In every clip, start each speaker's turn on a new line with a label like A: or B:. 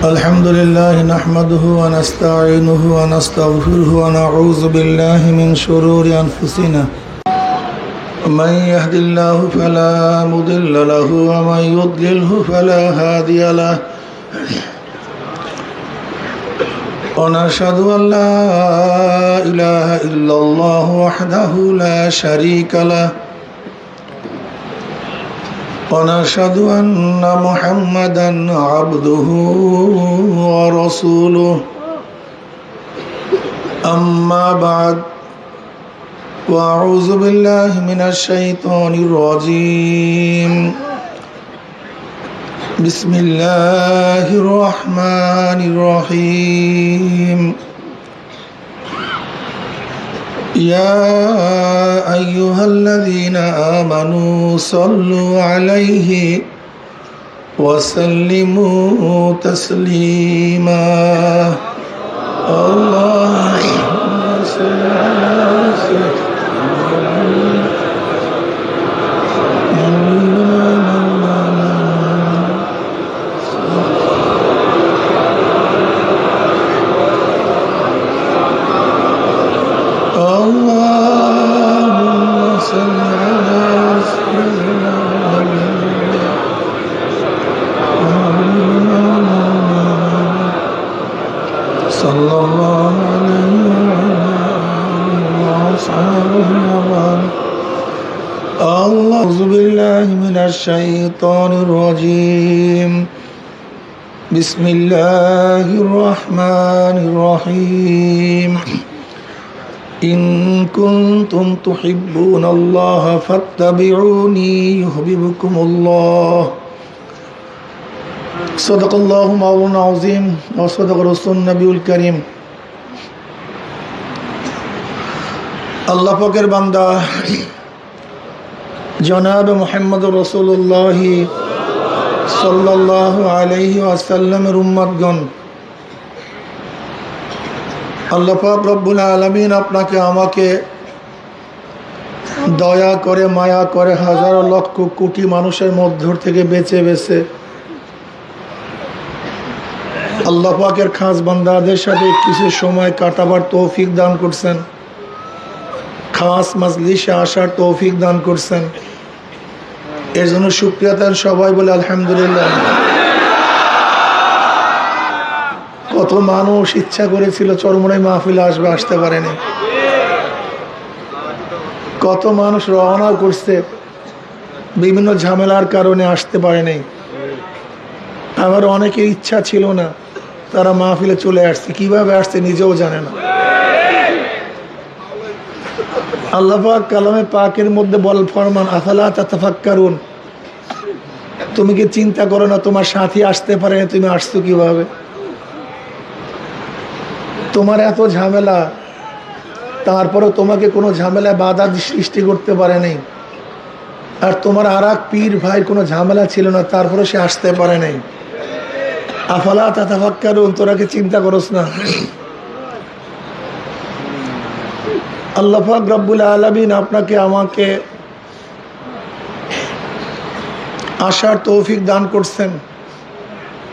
A: الحمد لله نحمده ونستعينه ونستغفره ونعوذ بالله من شرور أنفسنا من يهد الله فلا مضل له ومن يضلله فلا هادي له ونشهد أن لا إله إلا الله وحده لا شريك له ونشهد أن محمدا عبده ورسوله أما بعد وأعوذ بالله من الشيطان الرجيم بسم الله الرحمن الرحيم يا أيها الذين آمنوا صلوا عليه وسلموا تسليما اللهم صل على أعوذ بالله من الشيطان الرجيم بسم الله الرحمن الرحيم إن كنتم تحبون الله فاتبعوني يحببكم الله صدق الله مولانا العظيم وصدق رسول النبي الكريم আল্লাহ পাকের বান্দা জনাব মুহাম্মদ রাসূলুল্লাহ সাল্লাল্লাহু আলাইহি ওয়াসাল্লামের উম্মতগণ, আল্লাহ পাক রব্বুল আলামিন আপনাকে আমাকে দয়া করে মায়া করে হাজারো লক্ষ কোটি মানুষের মধ্য থেকে বেছে বেছে আল্লাহ পাকের খাস বান্দাদের সাথে কিছু সময় কাটাবার তৌফিক দান করছেন, খাস মাজলিসে আসার তৌফিক দান করছেন। এর জন্য শুকরিয়া তার সবাই বলে আলহামদুলিল্লাহ। কত মানুষ ইচ্ছা করেছিল চরমোনাই মাহফিলে আসবে, আসতে পারেনি। কত মানুষ রওনা করছে, বিভিন্ন ঝামেলার কারণে আসতে পারেনি। আবার অনেকের ইচ্ছা ছিল না, তারা মাহফিলে চলে আসছে, কিভাবে আসছে নিজেও জানে না। আল্লাহ পাক কালামে পাকের মধ্যে বল ফরমান আফালা তাতাফাক্কারুন, তুমি কি চিন্তা করো না তোমার সাথী আসতে পারে না, তুমি আসছো কিভাবে? তোমার এত ঝামেলা, তারপরে তোমাকে কোনো ঝামেলায় বাধা সৃষ্টি করতে পারে নাই। আর তোমার আর এক পীর ভাই কোনো ঝামেলা ছিল না, তারপরে সে আসতে পারে নাই। আফালা তাতাফাক্কারুন, তোরা কি চিন্তা করোস না? আল্লাহ পাক রব্বুল আলামিন আপনাকে আমাকে আসার তৌফিক দান করছেন।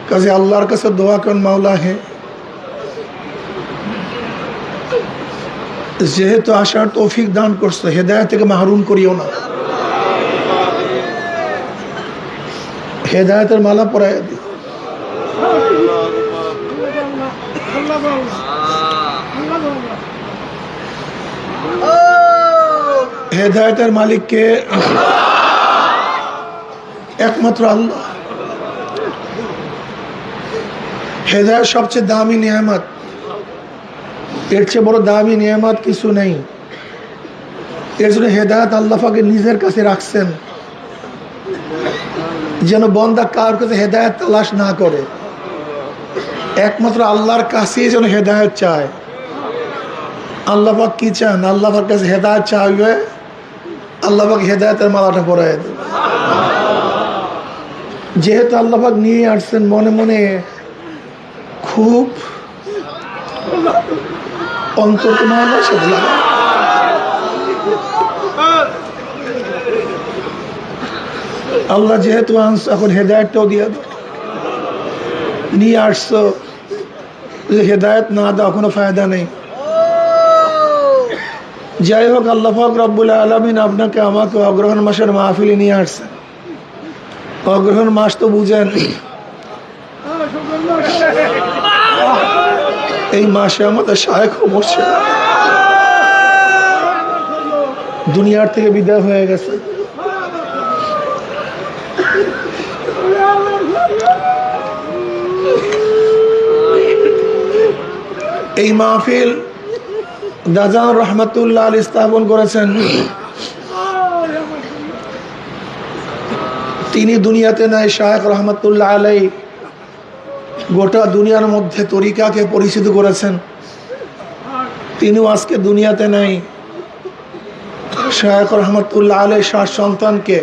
A: কাজে আল্লাহর কাছে দোয়া করেন, মাওলা হে, যেহেতু আসার তৌফিক দান করছো, হেদায়েত থেকে মাহরুম করিও না। হেদায়েতের মালা পরাইয়া দিও। হেদায়েতের মালিককে একমাত্র আল্লাহ। হেদায়েত সবচেয়ে দামি নিয়ামত, এর চেয়ে বড় দামি নিয়ামত কিছু নেই। এর জন্য হেদায়েত আল্লাহ পাক নিজের কাছে রাখছেন, যেন বান্দা কার কাছে হেদায়েত তালাশ না করে, একমাত্র আল্লাহর কাছেই যেন হেদায়েত চায়। আল্লাহ পাক কি চান? আল্লাহ পাকের কাছে হেদায়েত চাইবে, আল্লাহ পাক হেদায়েতের মালাটা পরায় দেবে। যেহেতু আল্লাহ পাক নিয়ে আসছেন, মনে মনে খুব অন্তর সাথে লাগা। আল্লাহ যেহেতু আনছো এখন হেদায়েতটাও দিয়ে দাও। নিয়ে আসছো, হেদায়েত না দাও কোনো ফায়দা নেই। যাই হোক, আল্লাহ পাক রব্বুল আলামিন আপনাকে আমাকে অগ্রহণ মাসের মাহফিলে নিয়ে আসছেন। অগ্রহণ মাস তো বুঝেন, এই মাসে আমাদের শায়েখ বসে দুনিয়ার থেকে বিদায় হয়ে গেছে। এই মাহফিল দাজান রহমতুল্লাহ আলী স্থাপন করেছেন। তিনি দুনিয়াতে নাই, শায়েখ রহমতুল্লাহ আলাই গোটা দুনিয়ার মধ্যে তরিকাকে পরিচিত করেছেন। তিনিও আজকে দুনিয়াতে নাই। শায়েখ রহমতুল্লাহ আলাই সাত সন্তানকে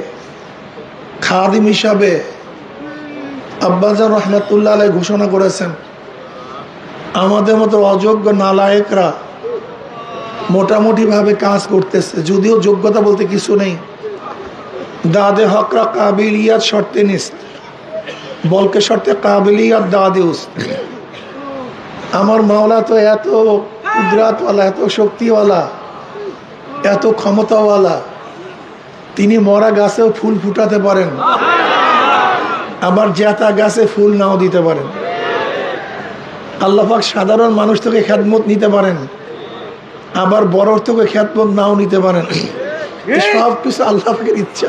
A: খাদিম হিসাবে আব্বাজান রহমতুল্লাহ আলাই ঘোষণা করেছেন। আমাদের মতো অযোগ্য নালায়েকরা মোটামুটি ভাবে কাজ করতেছে, যদিও যোগ্যতা বলতে কিছু নেই। দাদে হকরা কাবিলিয়াত শর্তে নিস্ত, বলকে শর্তে কাবিলিয়াত দাদে উস্ত। আমার মাওলা তো এত কুদরাতওয়ালা, এত শক্তিওয়ালা, এত ক্ষমতাওয়ালা, তিনি মরা গাছেও ফুল ফুটাতে পারেন, আবার জেতা গাছে ফুল নাও দিতে পারেন। আল্লাহ পাক সাধারণ মানুষ থেকে খেদমত নিতে পারেন, আবার বড় থেকে খেদমত নাও নিতে পারেন। সব কিছু আল্লাহ পাকের ইচ্ছা,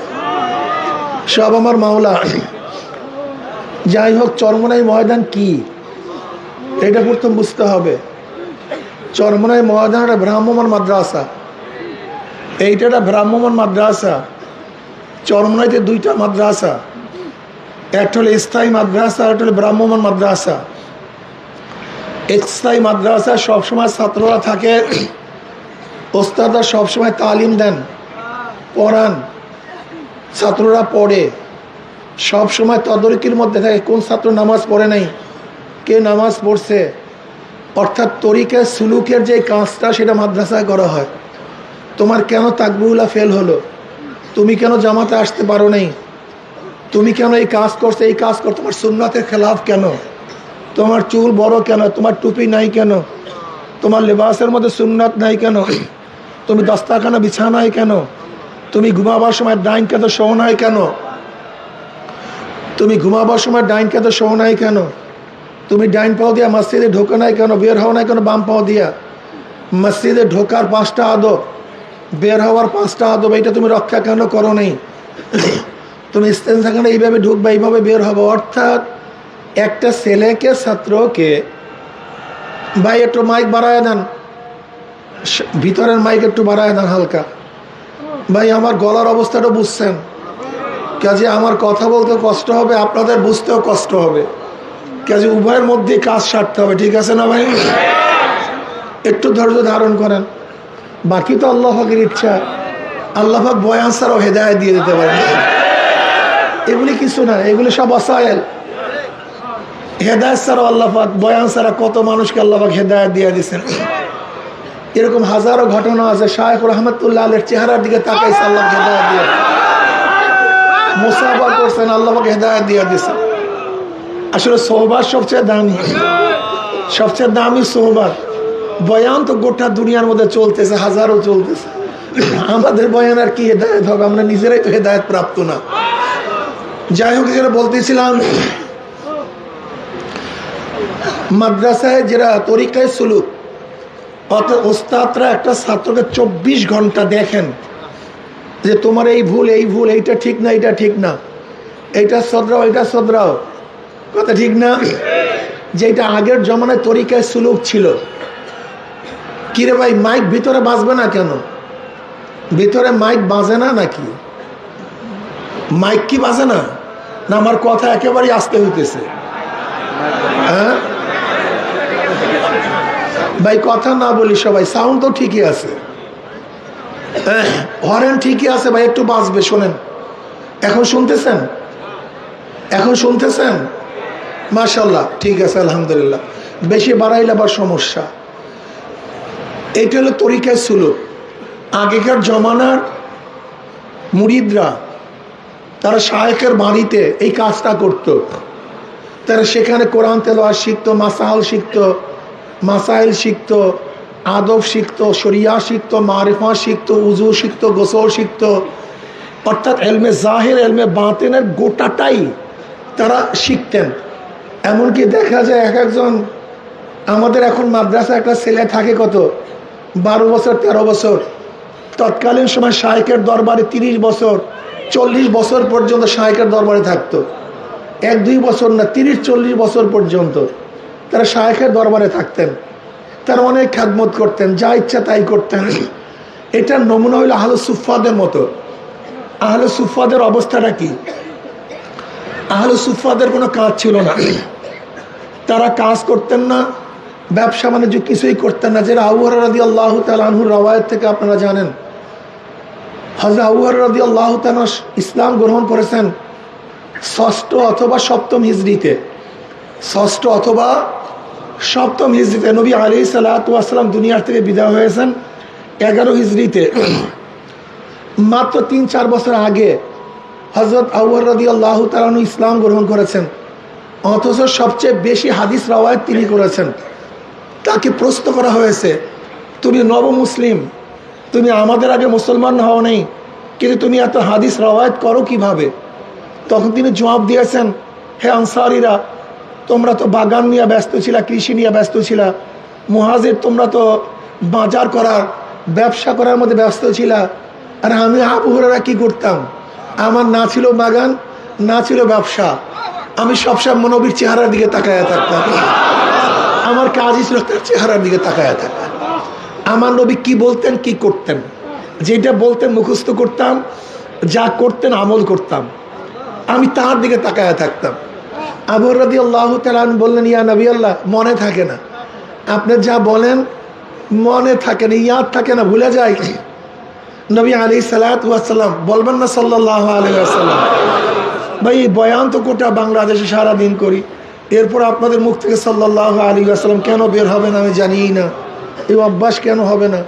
A: সব আমার মাওলা। যাই হোক, চরমনাই ময়দান কি এটা প্রথম বুঝতে হবে। চরমনাই ময়দান একটা ভ্রাম্যমাণ মাদ্রাসা, এইটা একটা ভ্রাম্যমাণ মাদ্রাসা। চরমনাইতে দুইটা মাদ্রাসা, একটা হলো স্থায়ী মাদ্রাসা, একটা হলো ভ্রাম্যমাণ মাদ্রাসা। স্থায়ী মাদ্রাসা সবসময় ছাত্ররা থাকে, ওস্তাদরা সবসময় তালিম দেন, পড়ান, ছাত্ররা পড়ে, সবসময় তদারকির মধ্যে থাকে কোন ছাত্র নামাজ পড়ে নাই, কে নামাজ পড়ছে। অর্থাৎ তরিকা সুলুকের যে কাজটা সেটা মাদ্রাসায় করা হয়। তোমার কেন তাকবীরুল্লাহ ফেল হলো, তুমি কেন জামাতে আসতে পারো নাই, তুমি কেন এই কাজ করছো, এই কাজ কর, তোমার সুন্নাতের খেলাফ কেন, তোমার চুল বড় কেন, তোমার টুপি নাই কেন, তোমার লেবাসের মধ্যে সুন্নাত নাই কেন, তুমি দস্তাখানা বিছানায় কেন, তুমি ঘুমাবার সময় ডাইন কাঁধে শোও নাই কেন, তুমি ঘুমাবার সময় ডাইন কাঁধে শোও নাই কেন, তুমি ডাইন পাও দিয়া মসজিদে ঢোকো নাই কেন, বের হও নাই কেন বাম পাও দিয়া। মসজিদে ঢোকার 5টা আদব, বের হওয়ার 5টা আদব, এইটা তুমি রক্ষা কেন করো নাই। তুমি ইস্তেনখানে এইভাবে ঢুকবা, এইভাবে বের হবো। অর্থাৎ একটা ছেলেকে, ছাত্রকে, ভাই একটু মাইক বাড়ায় দেন, ভিতরের মাইক একটু বাড়ায় দেন হালকা। ভাই আমার গলার অবস্থাটা বুঝছেন, কাজে আমার কথা বলতে কষ্ট হবে, আপনাদের বুঝতেও কষ্ট হবে, কাজে উভয়ের মধ্যে কাজ সারতে হবে, ঠিক আছে না ভাই? একটু ধৈর্য ধারণ করেন, বাকি তো আল্লাহ পাকের ইচ্ছা। আল্লাহ পাক বয়ান ছাড়াও হেদায়েত দিয়ে দিতে পারেন, এগুলি কিছু না, এগুলি সব ওয়াসাইল। হেদায়েত ছাড়াও আল্লাহ পাক, বয়ান ছাড়া কত মানুষকে আল্লাহ পাক হেদায়েত দিয়ে দিয়েছেন। এরকম হাজারো ঘটনা আছে। শায়েখ রহমতুল্লাহ আলাইহির চেহারার দিকে তাকাইছে, আল্লাহ হেদায়েত দিয়ে, মুসাফা করছেন, আল্লাহ পাক হেদায়েত দিয়ে দিয়েছেন। আসলে সোহবাত সবচেয়ে দামি, সবচেয়ে দামি সোহবাত। বয়ান তো গোটা দুনিয়ার মধ্যে চলতেছে, হাজারো চলতেছে, আমাদের বয়ান আর কি হেদায়েত হবে, আমরা নিজেরাই তো হেদায়েত প্রাপ্ত না। যাই হোক, যেটা বলতেছিলাম, মাদ্রাসায় যারা তরিকায় সুলুক, অত ওস্তাদরা একটা ছাত্রকে 24 ঘন্টা দেখেন যে তোমার এই ভুল, এই ভুল, এইটা ঠিক না, এইটা ঠিক না, এইটা সদরাও, এইটা সদরাও, কথা ঠিক না। যেটা আগের জমানায় তরিকায় সুলুক ছিল। কিরে ভাই, মাইক ভিতরে বাজবে না কেন? ভিতরে মাইক বাজে না নাকি? মাইক কি বাজে না? না আমার কথা একেবারেই আস্তে হইতেছে? হ্যাঁ ভাই, কথা না বলি সবাই, সাউন্ড তো ঠিকই আছে, হরেন ঠিকই আছে ভাই, একটু বাজবে, শোনেন। এখন শুনতেছেন? এখন শুনতেছেন? মাশাআল্লাহ, ঠিক আছে, আলহামদুলিল্লাহ। বেশি বাড়াইলে আবার সমস্যা। এইটা হলো তরিকায় সুলুক। আগেকার জমানার মুরিদরা তারা শায়েখের বাড়িতে এই কাজটা করত। তারা সেখানে কোরআন তেলাওয়াত শিখতো, মাসাইল শিখতো, আদব শিখতো, শরিয়া শিখতো, মারিফা শিখতো, উজু শিখতো, গোসল শিখতো, অর্থাৎ এলমে জাহির এলমে বাতিনের গোটাটাই তারা শিখতেন। এমনকি দেখা যায় এক একজন, আমাদের এখন মাদ্রাসা একটা ছেলে থাকে কত 12 বছর 13 বছর, তৎকালীন সময় শায়েখের দরবারে 30 বছর 40 বছর পর্যন্ত শায়েখের দরবারে থাকতো। 1-2 বছর না, 30-40 বছর পর্যন্ত তারা শায়েখের দরবারে থাকতেন। তারা অনেক খেদমত করতেন, যা ইচ্ছা তাই করতেন। এটার নমুনা হইল আহলে সুফফাদের মতো। আহলে সুফফাদের অবস্থাটা কি? আহলে সুফফাদের কোনো কাজ ছিল না, তারা কাজ করতেন না, ব্যবসা বাণিজ্য কিছুই করতেন না। যেটা আবু হুরায়রা রাদিয়াল্লাহু তাআলা আনহুর রওয়ায়াত থেকে আপনারা জানেন, হযরত আবু হুরায়রা রাদিয়াল্লাহু তাআলা ইসলাম গ্রহণ করেছেন 6ষ্ঠ অথবা 7ম হিজরিতে। 6ষ্ঠ অথবা 7ম হিজরিতে। নবী আলাইহিস সালাতু ওয়াস সালাম দুনিয়ার থেকে বিদায় হয়েছেন 11 হিজরিতে। মাত্র 3-4 বছর আগে হযরত আবু হুরায়রা রাদিয়াল্লাহু তাআলা ইসলাম গ্রহণ করেছেন, অথচ সবচেয়ে বেশি হাদিস রওয়ায়াত তিনি করেছেন। তাকে প্রশ্ন করা হয়েছে, তুমি নব মুসলিম, তুমি আমাদের আগে মুসলমান হও নাই, কিন্তু তুমি এত হাদিস রওয়ায়াত করো কিভাবে? তখন তিনি জবাব দিয়েছেন, হে আনসারীরা, তোমরা তো বাগান নিয়ে ব্যস্ত ছিলা, কৃষি নিয়ে ব্যস্ত ছিলা। মুহাজির তোমরা তো বাজার করার, ব্যবসা করার মধ্যে ব্যস্ত ছিলা। আর আমি আবু হুরায়রা কি করতাম? আমার না ছিল বাগান, না ছিল ব্যবসা, আমি সবসময় নবীর চেহারার দিকে তাকায়া থাকতাম। আমার কাজই ছিল তার চেহারার দিকে তাকায়া থাকা। আমার নবী কি বলতেন, কি করতেন, যেটা বলতেন মুখস্থ করতাম, যা করতেন আমল করতাম, আমি তার দিকে তাকায়া থাকতাম। আবু হুরায়রা রাদিয়াল্লাহু তাআলা বললেন, ইয়া নবী আল্লাহ, মনে থাকে না, আপনি যা বলেন মনে থাকে না, ইয়াদ থাকে না, ভুলে যায়। নবী আলাইহিস সালাতু ওয়াস সালাম বলবেন না সাল্লাল্লাহু আলাইহি ওয়াসাল্লাম, ভাই বয়ান তো গোটা বাংলাদেশে সারাদিন করি, এরপর আপনাদের মুখ থেকে সাল্লাল্লাহু আলাইহি ওয়াসাল্লাম কেন বের হবে না আমি জানিই না। এই অভ্যাস কেন হবে না?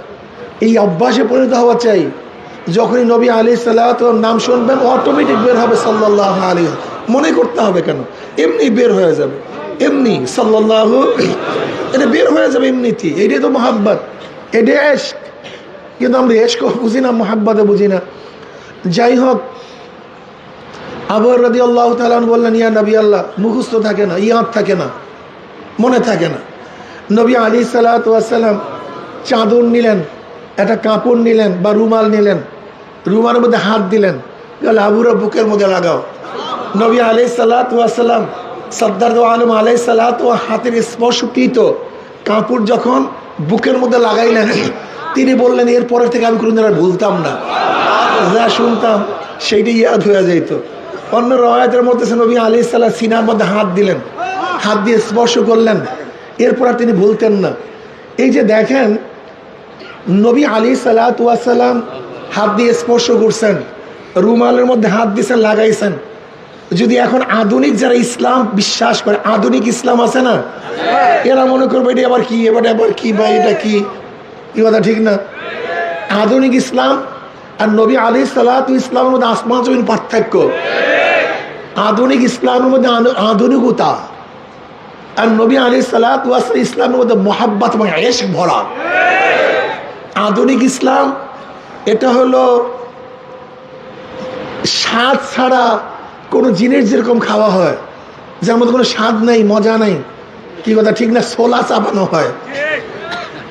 A: এই অভ্যাসে পরিণত হওয়া চাই। যখনই নবী আলাইহিস সালাতু নাম শুনবেন অটোমেটিক বের হবে সাল্লাল্লাহু আলাইহি, মনে করতে হবে কেন, এমনি বের হয়ে যাবে, এমনি সাল্লাল্লাহু, এটা বের হয়ে যাবে এমনিতেই। এটাই তো মহাব্বত, এটাই ইশক। কিন্তু আমরা ইশকও বুঝি না, মহাব্বতে বুঝি না। যাই হোক, আবু হুরায়রা রাদিয়াল্লাহু তাআলা বললেন, ইয়া নবী আল্লাহ, মুখস্থ থাকে না, ইয়াদ থাকে না, মনে থাকে না। নবী আলাইহিস সালাতু ওয়াস সালাম চাদর নিলেন, একটা কাপড় নিলেন বা রুমাল নিলেন, রুমালের মধ্যে হাত দিলেন, বলে আবু হুরায়রা বুকের মধ্যে লাগাও। নবী আলাইহিস সালাতু ওয়াস সালাম সরদার দো আলম আলাইহিস সালাতু হাতের স্পর্শকৃত কাপড় যখন বুকের মধ্যে লাগাইলেন, তিনি বললেন, এরপরের থেকে আমি কোনোদিন আর ভুলতাম না, যা শুনতাম সেইটাই ইয়াদ হয়ে যেত। অন্য রওয়ায়াতের মধ্যে নবী আলাইহিস সালাম সিনার মধ্যে হাত দিলেন, হাত দিয়ে স্পর্শ করলেন, এরপর আর তিনি ভুলতেন না। এই যে দেখেন, নবী আলাইহিস সালাতু ওয়াস সালাম হাত দিয়ে স্পর্শ করছেন, রুমালের মধ্যে হাত দিয়েছেন, লাগাইছেন। যদি এখন আধুনিক যারা ইসলাম বিশ্বাস করে, আধুনিক ইসলাম আছে না, এরা মনে করবে এটা আবার কি, এবার আবার কি, বা এটা কি, কি কথা ঠিক না? আধুনিক ইসলাম আর নবী আলাইহিস সালাতু ইসলামের মধ্যে আসমান জমিন পার্থক্য। আধুনিক ইসলামের মধ্যে আধুনিকতা, আর নবী আলাইহিস সালাতু ইসলামের মধ্যে মোহাব্বত এবং ইশক ভরা। আধুনিক ইসলাম এটা হলো স্বাদ ছাড়া কোনো জিনিস যেরকম খাওয়া হয়, যার মধ্যে কোনো স্বাদ নেই, মজা নেই, কি কথা ঠিক না, ছোলা চাপানো হয়।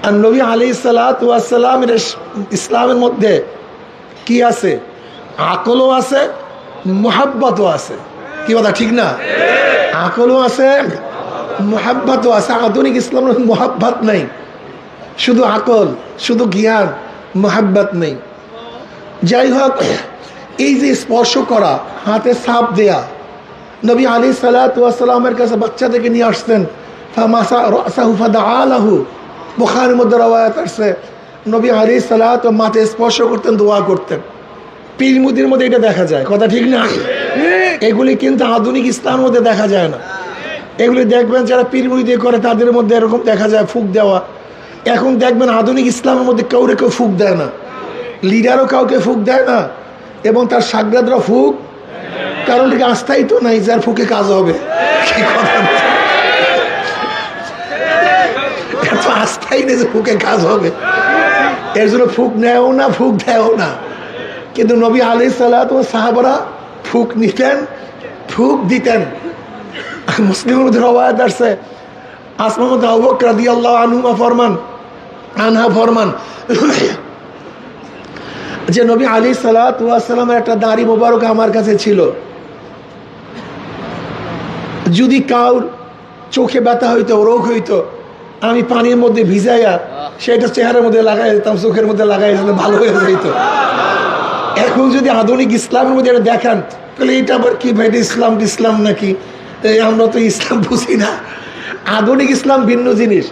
A: আর নবী আলাইহিস সালাতু ওয়াস সালামের ইসলামের মধ্যে কি আছে? আকলও আছে, মুহাব্বতও আছে, কি কথা ঠিক না? আকলও আছে, মুহাব্বতও আছে। আধুনিক ইসলামের মুহাব্বত নেই, শুধু আকল, শুধু জ্ঞান, মুহাব্বত নেই। যাই হোক, এই যে স্পর্শ করা, হাতে ছাপ দেয়া, নবী আলাইহিস সালাতু ওয়াস সালামের কাছে বাচ্চাদেরকে নিয়ে আসতেন, ফামাসা রাসাহু ফাদাআ লাহু, বুখারীর মধ্যে রওয়ায়াত আছে, নবী আলাইহিস সালাতু মাথা স্পর্শ করতেন, দোয়া করতেন। পীর মুরিদের মধ্যে এটা দেখা যায়, কথা ঠিক না? এগুলি কিন্তু আধুনিক ইসলামের মধ্যে দেখা যায় না। এগুলি দেখবেন যারা পীর মুরিদি করে তাদের মধ্যে এরকম দেখা যায় ফুক দেওয়া। এখন দেখবেন আধুনিক ইসলামের মধ্যে কাউরে কেউ ফুক দেয় না, লিডারও কাউকে ফুক দেয় না, এবং তার সাগরাদরা ফুক কারণ ঠিক আস্থাই তো নাই যার ফুকে কাজ হবে। কি কথা, এত আস্থাই নেই যে ফুকে কাজ হবে, এর জন্য ফুক নেও না, ফুক দেও না। কিন্তু নবী আলাইহিস সালাত ওয়াস সাহাবারা ফুক নিতেন, ফুক দিতেন। মুসলিমের মধ্যে রওয়ায়াত আছে, আসমা মধ্যে আবু বকর রাদিয়াল্লাহু আনহা ফরমান যে নবী আলাইহিস সালাতু ওয়াস সালামের একটা দাড়ি মোবারক আমার কাছে ছিল। যদি কাউর চোখে ব্যথা হইতো, রোগ হইতো, আমি পানির মধ্যে ভিজাইয়া সেটা চেহারার মধ্যে লাগাই দিতাম, চোখের মধ্যে লাগাই দিতাম, ভালো হয়ে যেত। এখন যদি আধুনিক ইসলামের মধ্যে এটা দেখান, তাহলে এটা আবার কি ভাই, ইসলাম নাকি? আমরা তো ইসলাম বুঝি না। আধুনিক ইসলাম ভিন্ন জিনিস,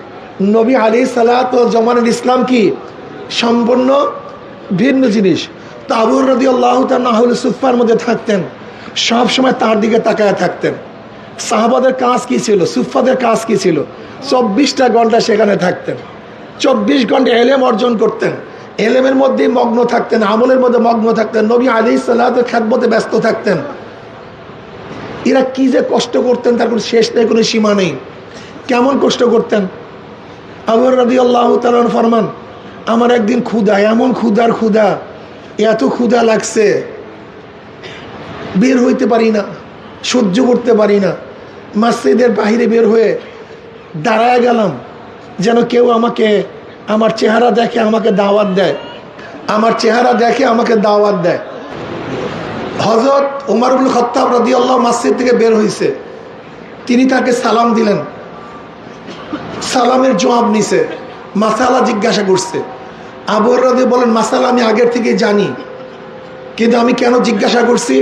A: নবী আলাইহিস সালাতু ওয়াস জামানার ইসলাম কি সম্পূর্ণ ভিন্ন জিনিস। তো আবু হুরায়রা রাদিয়াল্লাহু তাআলা আহলে সুফফার মধ্যে থাকতেন, সব সময় তার দিকে তাকায় থাকতেন। সাহাবাদের কাজ কি ছিল, সুফফাদের কাজ কি ছিল? 24টা ঘন্টা সেখানে থাকতেন, 24 ঘন্টা এলেম অর্জন করতেন, এলেমের মধ্যেই মগ্ন থাকতেন, আমলের মধ্যে মগ্ন থাকতেন, নবী আলাইহিস সালাতের খেদমতে ব্যস্ত থাকতেন। এরা কি যে কষ্ট করতেন তার কোনো শেষ নেই, কোনো সীমা নেই। কেমন কষ্ট করতেন? আবু হুরায়রা রাদিয়াল্লাহু তাআলা ফরমান, আমার একদিন ক্ষুধা, এমন ক্ষুধা, এত ক্ষুধা লাগছে, বের হইতে পারি না, সহ্য করতে পারি না। মসজিদের বাহিরে বের হয়ে দাঁড়ায় গেলাম, যেন কেউ আমাকে, আমার চেহারা দেখে আমাকে দাওয়াত দেয়, আমার চেহারা দেখে আমাকে দাওয়াত দেয়। হযরত ওমর ইবনে খাত্তাব রাদিয়াল্লাহু মসজিদ থেকে বের হয়েছে, তিনি তাকে সালাম দিলেন, সালামের জবাব নিছে, মাসালা জিজ্ঞাসা করছে। আবু হুরায়রা বলেন, মাসালা আমি আগের থেকে জানি, কিন্তু আমি কেন জিজ্ঞাসা করছি?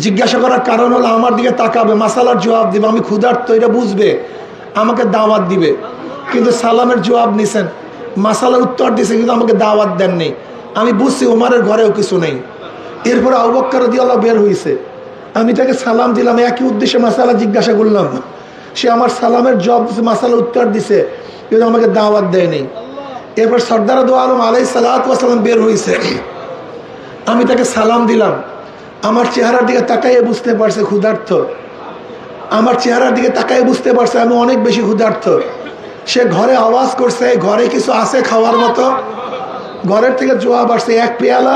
A: জিজ্ঞাসা করার কারণ হলো আমার দিকে তাকাবে, মাসালার জবাব দিবে, আমি ক্ষুধার্ত এটা বুঝবে, আমাকে দাওয়াত দিবে। কিন্তু সালামের জবাব নিছেন, মাসালার উত্তর দিছে, কিন্তু আমাকে দাওয়াত দেন নেই। আমি বুঝছি ওমরের ঘরেও কিছু নেই। এরপরে আবু বকর রাদিয়াল্লাহু বের হয়েছে, আমি তাকে সালাম দিলাম, একই উদ্দেশ্যে মাসালা জিজ্ঞাসা করলাম, সে আমার সালামের জবাব দিছে, মাসালার উত্তর দিছে, কিন্তু আমাকে দাওয়াত দেয় নেই। এরপর সরদার দু আলম আলাইহিস সালাতু ওয়াস সালাম বের হয়েছে, আমি তাকে সালাম দিলাম, আমার চেহারার দিকে তাকাইয়ে বুঝতে পারছে ক্ষুধার্ত, আমার চেহারার দিকে তাকাইয়ে বুঝতে পারছে আমি অনেক বেশি ক্ষুধার্ত। সে ঘরে আওয়াজ করছে, ঘরে কিছু আছে খাওয়ার মতো? ঘরের থেকে জবাব আসছে, এক পেয়ালা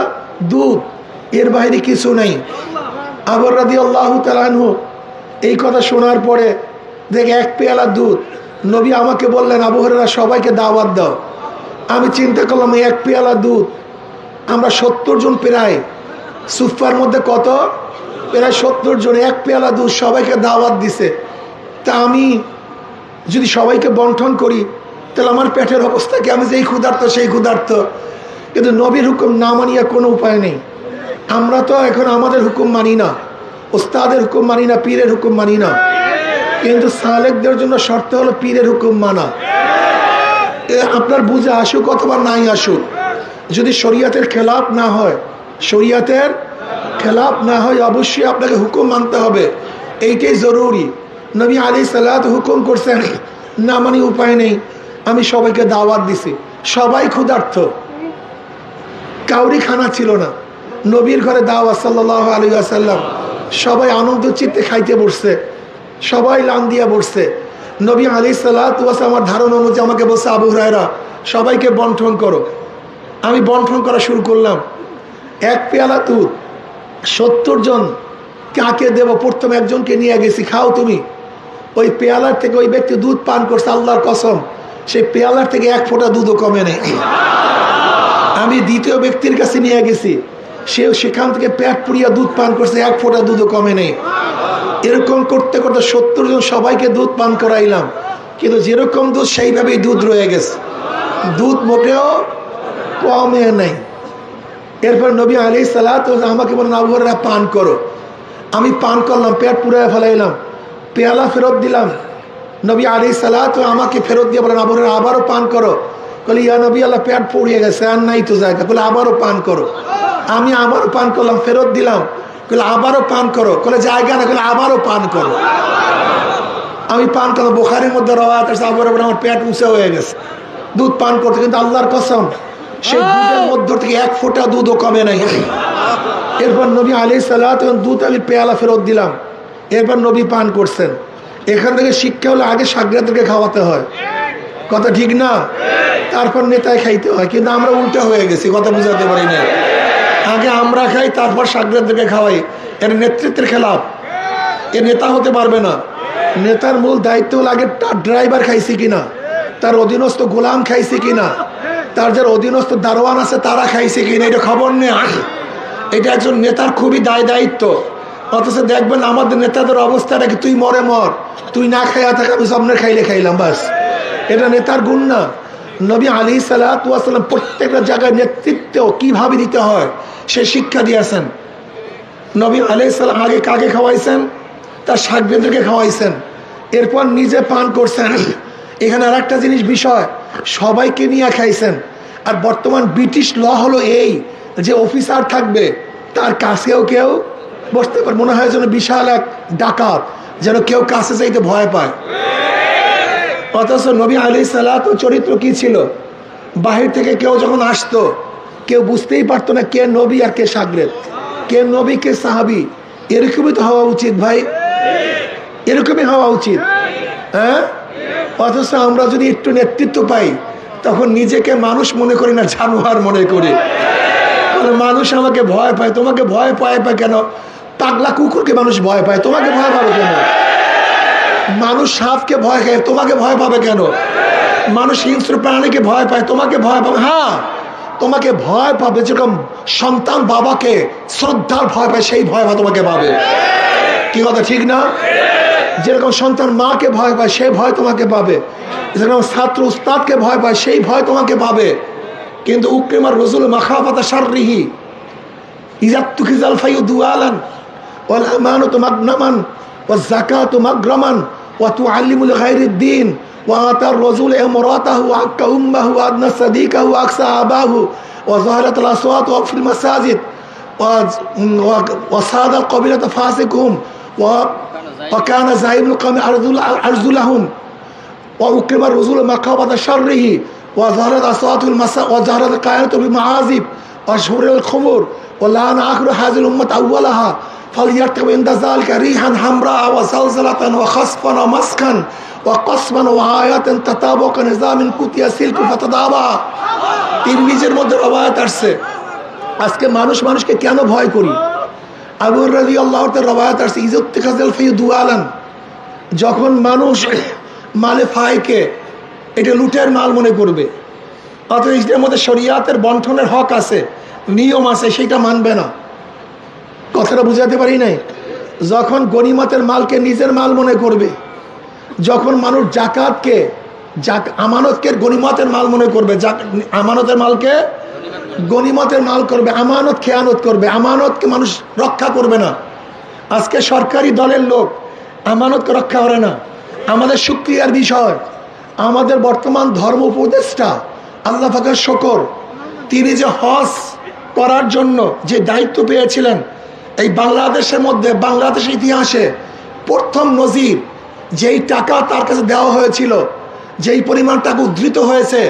A: দুধ, এর বাইরে কিছু নেই। আবু হুরায়রা রাদিয়াল্লাহু তাআলা আনহু এই কথা শোনার পরে দেখে এক পেয়ালা দুধ, নবী আমাকে বললেন, আবু হুরায়রা সবাইকে দাওয়াত দাও। আমি চিন্তা করলাম, এক পেয়ালা দুধ, আমরা 70 জন, প্রায় সুফফার মধ্যে কত, প্রায় 70 জন, এক পেয়ালা দুধ সবাইকে দাওয়াত দিছে। তা আমি যদি সবাইকে বন্টন করি তাহলে আমার পেটের অবস্থা কি? আমি যেই ক্ষুধার্ত সেই ক্ষুধার্ত। কিন্তু নবীর হুকুম না মানিয়া কোনো উপায় নেই। আমরা তো এখন আমাদের হুকুম মানি না, ওস্তাদের হুকুম মানি না, পীরের হুকুম মানি না, কিন্তু সালেকদের জন্য শর্ত হলো পীরের হুকুম মানা। আপনার বুঝে আসুক অথবা নাই আসুক, যদি শরীয়তের খেলাফ না হয়, শরীয়তের খেলাফ না হয়, অবশ্যই আপনাকে হুকুম মানতে হবে, এইটাই জরুরি। নবী আলাইহিস সালাত হুকুম করছেন, না মানি উপায় নেই। আমি সবাইকে দাওয়াত দিছি, সবাই ক্ষুধার্ত, কাউরি খানা ছিল না। নবীর ঘরে দাওয়াত সাল্লাল্লাহু আলাইহি ওয়াসাল্লাম, সবাই আনন্দ চিত্তে খাইতে বসছে, সবাই লান দিয়া বসছে। নবী আলাইহিস সালাতু ওয়াস সালাম আমার ধারণা অনুযায়ী আমাকে বলছে, আবু হুরায়রা সবাইকে বন্টন করো। আমি বন্টন করা শুরু করলাম। এক পেয়ালা দুধ 70 জন কাকে দেব? প্রথম একজনকে নিয়ে গেছি, খাও তুমি। ওই পেয়ালার থেকে ওই ব্যক্তি দুধ পান করছে, আল্লাহর কসম সেই পেয়ালার থেকে এক ফোঁটা দুধও কমে নেই। আমি দ্বিতীয় ব্যক্তির কাছে নিয়ে গেছি, সেও সেখান থেকে পেট পুড়িয়া দুধ পান করছে, এক ফোঁটা দুধও কমে নেই। এরকম করতে করতে 70 জন সবাইকে দুধ পান করাইলাম, কিন্তু যেরকম দুধ সেইভাবেই দুধ রয়ে গেছে, দুধ মোটেও কমে নেই। এরপর নবী আলাইহিস সালাতু ওয়াস সালাম আমাকে বলেন, আবু হুরায়রা পান করো। আমি পান করলাম, পেট পুড়ায় ফেলাইলাম, পেয়ালা ফেরত দিলাম। নবী আলাইহিস সালাতু ওয়াস সালাম আমাকে ফেরত দিয়ে বলেন, আবু হুরায়রা আবারও পান করো। বলি, ইয়া নবী আল্লাহ, পেট পুড়িয়ে গেছে, আর নাই তো জায়গা। বলে, আবারও পান করো। আমি আবারও পান করলাম, ফেরত দিলাম। বলে, আবারও পান করো। বলে, জায়গা না। বলে, আবারও পান করো। আমি পান করলাম। বুখারীর মধ্যে রওয়ায়াত আছে, আবু হুরায়রা আমার পেট উঁচা হয়ে গেছে দুধ পান করতে, কিন্তু আল্লাহর কসম সেই দুধের মধ্য থেকে এক ফোঁটা দুধও কমে নাই। এরপর নবী আলাইহিস সালাত দুধ আমি পেয়ালা ফেরত দিলাম, এরপর নবী পান করছেন। এখান থেকে শিক্ষা হলো আগে সাগরেদকে খাওয়াতে হয়, কথা ঠিক না? তারপর নেতায় খাইতে হয়। কিন্তু আমরা উল্টা হয়ে গেছি, কথা বুঝাতে পারি না। আগে আমরা খাই, তারপর সাগরেদকে খাওয়াই। এর নেতৃত্বের খেলাফ, এ নেতা হতে পারবে না। নেতার মূল দায়িত্ব হলো আগে তার ড্রাইভার খাইছে কিনা, তার অধীনস্থ গোলাম খাইছে কিনা, তার যার অধীনস্থ দারোয়ান আছে তারা খাইছে কিনা, এটা খবর নেই। এটা একজন নেতার খুবই দায়িত্ব। অথচ দেখবেন আমাদের নেতাদের অবস্থাটা কি, তুই মরে মর, তুই না খাইয়া থাক, আমি সামনে খাইলে খাইলাম, বাস। এটা নেতার গুণ না। নবী আলাইহিস সালাতু ওয়াস সালাম প্রত্যেকটা জায়গায় নেতৃত্ব কিভাবে দিতে হয় সে শিক্ষা দিয়েছেন। নবী আলাইহিস সালাম আগে কাকে খাওয়াইছেন? তার সাগরেদকে খাওয়াইছেন, এরপর নিজে পান করছেন। এখানে আর একটা জিনিস বিষয়, সবাইকে নিয়ে খাইছেন। আর বর্তমান ব্রিটিশ ল হলো এই যে অফিসার থাকবে তার কাছেও কেউ বসতে পারে। মনে হয় যেন বিশাল এক ডাকাত, যেন কেউ কাছে চাইতে ভয় পায়। অথচ নবী আলাইহিস সালাত চরিত্র কি ছিল? বাহির থেকে কেউ যখন আসতো কেউ বুঝতেই পারতো না কে নবী আর কে সাগরেদ, কে নবী কে সাহাবি। এরকমই তো হওয়া উচিত ভাই, এরকমই হওয়া উচিত। হ্যাঁ, অথচ আমরা যদি একটু নেতৃত্ব পাই তখন নিজেকে মানুষ মনে করি না, জানোয়ার মনে করি। মানুষ আমাকে ভয় পায়, তোমাকে ভয় পায় কেন? পাগলা কুকুরকে মানুষ ভয় পায়, তোমাকে ভয় পাবে কেন? মানুষ সাপকে ভয় খায়, তোমাকে ভয় পাবে কেন? মানুষ হিংস্র প্রাণীকে ভয় পায়, তোমাকে ভয় পাবে। হ্যাঁ, তোমাকে ভয় পাবে যেরকম সন্তান বাবাকে শ্রদ্ধার ভয় পায়, সেই ভয় তোমাকে পাবে। কি কথা ঠিক না? যেরকম সন্তান মাকে ভয় পায় সেই ভয় তোমাকে পাবে, যেরকম ছাত্র উস্তাদকে ভয় পায় সেই ভয় তোমাকে পাবে। কিন্তু উকরিমার রসুল মাখাফাতা শাররিহি ইজাতুকিজাল ফায়ু দুআলান ওয়াল আমানাতু মাগনামান ওয়াজ যাকাতু মাগরামান ওয়া তুআল্লিমুল গায়রিদ্দিন ওয়া আতার রাসূল ইমরাতাহু আক্কা উম্মাহু আদনা সাদিকাহু আকসা আবাহু ওয়া যাহারাতুল আসওয়াত ওয়া ফিল মাসাজিদ ওয়া সাদাল কবিলাতা ফাসিকুম ওয়া কানা যাইমুল কওমি আরজুলাহুম ওয়া উকরিমার রসুল মাখাফাতা শাররিহি ওয়া যাহারাত আসওয়াতুল মাসা ওয়া যাহারাত কায়ানাতু বিমাআজিব ওয়া শুরুল খুমুর ওয়া লান আখিরু হাযিল উম্মাত আউওয়ালাহা ফালিয়ারতাব ইনদা যালিকা রিহান হামরা ওয়া সালসালাতান ওয়া খাসফান ওয়া মাসকান ওয়া কসমান ওয়া আয়াতান তাতাবাকা নিজামিন কুতিয়া সিলকু ফাতাদাবা। তিরমিজির মধ্যে রওয়ায়াত আসছে। আজকে মানুষকে কেন ভয় করি? আবু হুরায়রা রাদিয়াল্লাহু তাআলা রওয়ায়াত আসছে, ইজাতুকিজাল ফায়ু দুআলান, যখন মানুষ মালে ফায়কে এটা লুটের মাল মনে করবে, অথচ এটার মধ্যে শরিয়াতের বন্টনের হক আছে, নিয়ম আছে, সেটা মানবে না। কথাটা বুঝাতে পারি নাই? যখন গনিমতের মালকে নিজের মাল মনে করবে, যখন মানুষ জাকাতকে আমানতকে গনিমতের মাল মনে করবে, আমানতের মালকে গনিমতের মাল করবে, আমানত খেয়ানত করবে, আমানতকে মানুষ রক্ষা করবে না। আজকে সরকারি দলের লোক আমানতকে রক্ষা করে না। আমাদের শুকরিয়ার বিষয়, আমাদের বর্তমান ধর্ম উপদেষ্টা আল্লাহ পাকের শুকর, তিনি যে হজ করার জন্য যে দায়িত্ব পেয়েছিলেন, এই বাংলাদেশের মধ্যে, বাংলাদেশের ইতিহাসে প্রথম নজির, যেই টাকা তার কাছে দেওয়া হয়েছিল, যেই পরিমাণ টাকা উদ্ধৃত হয়েছে,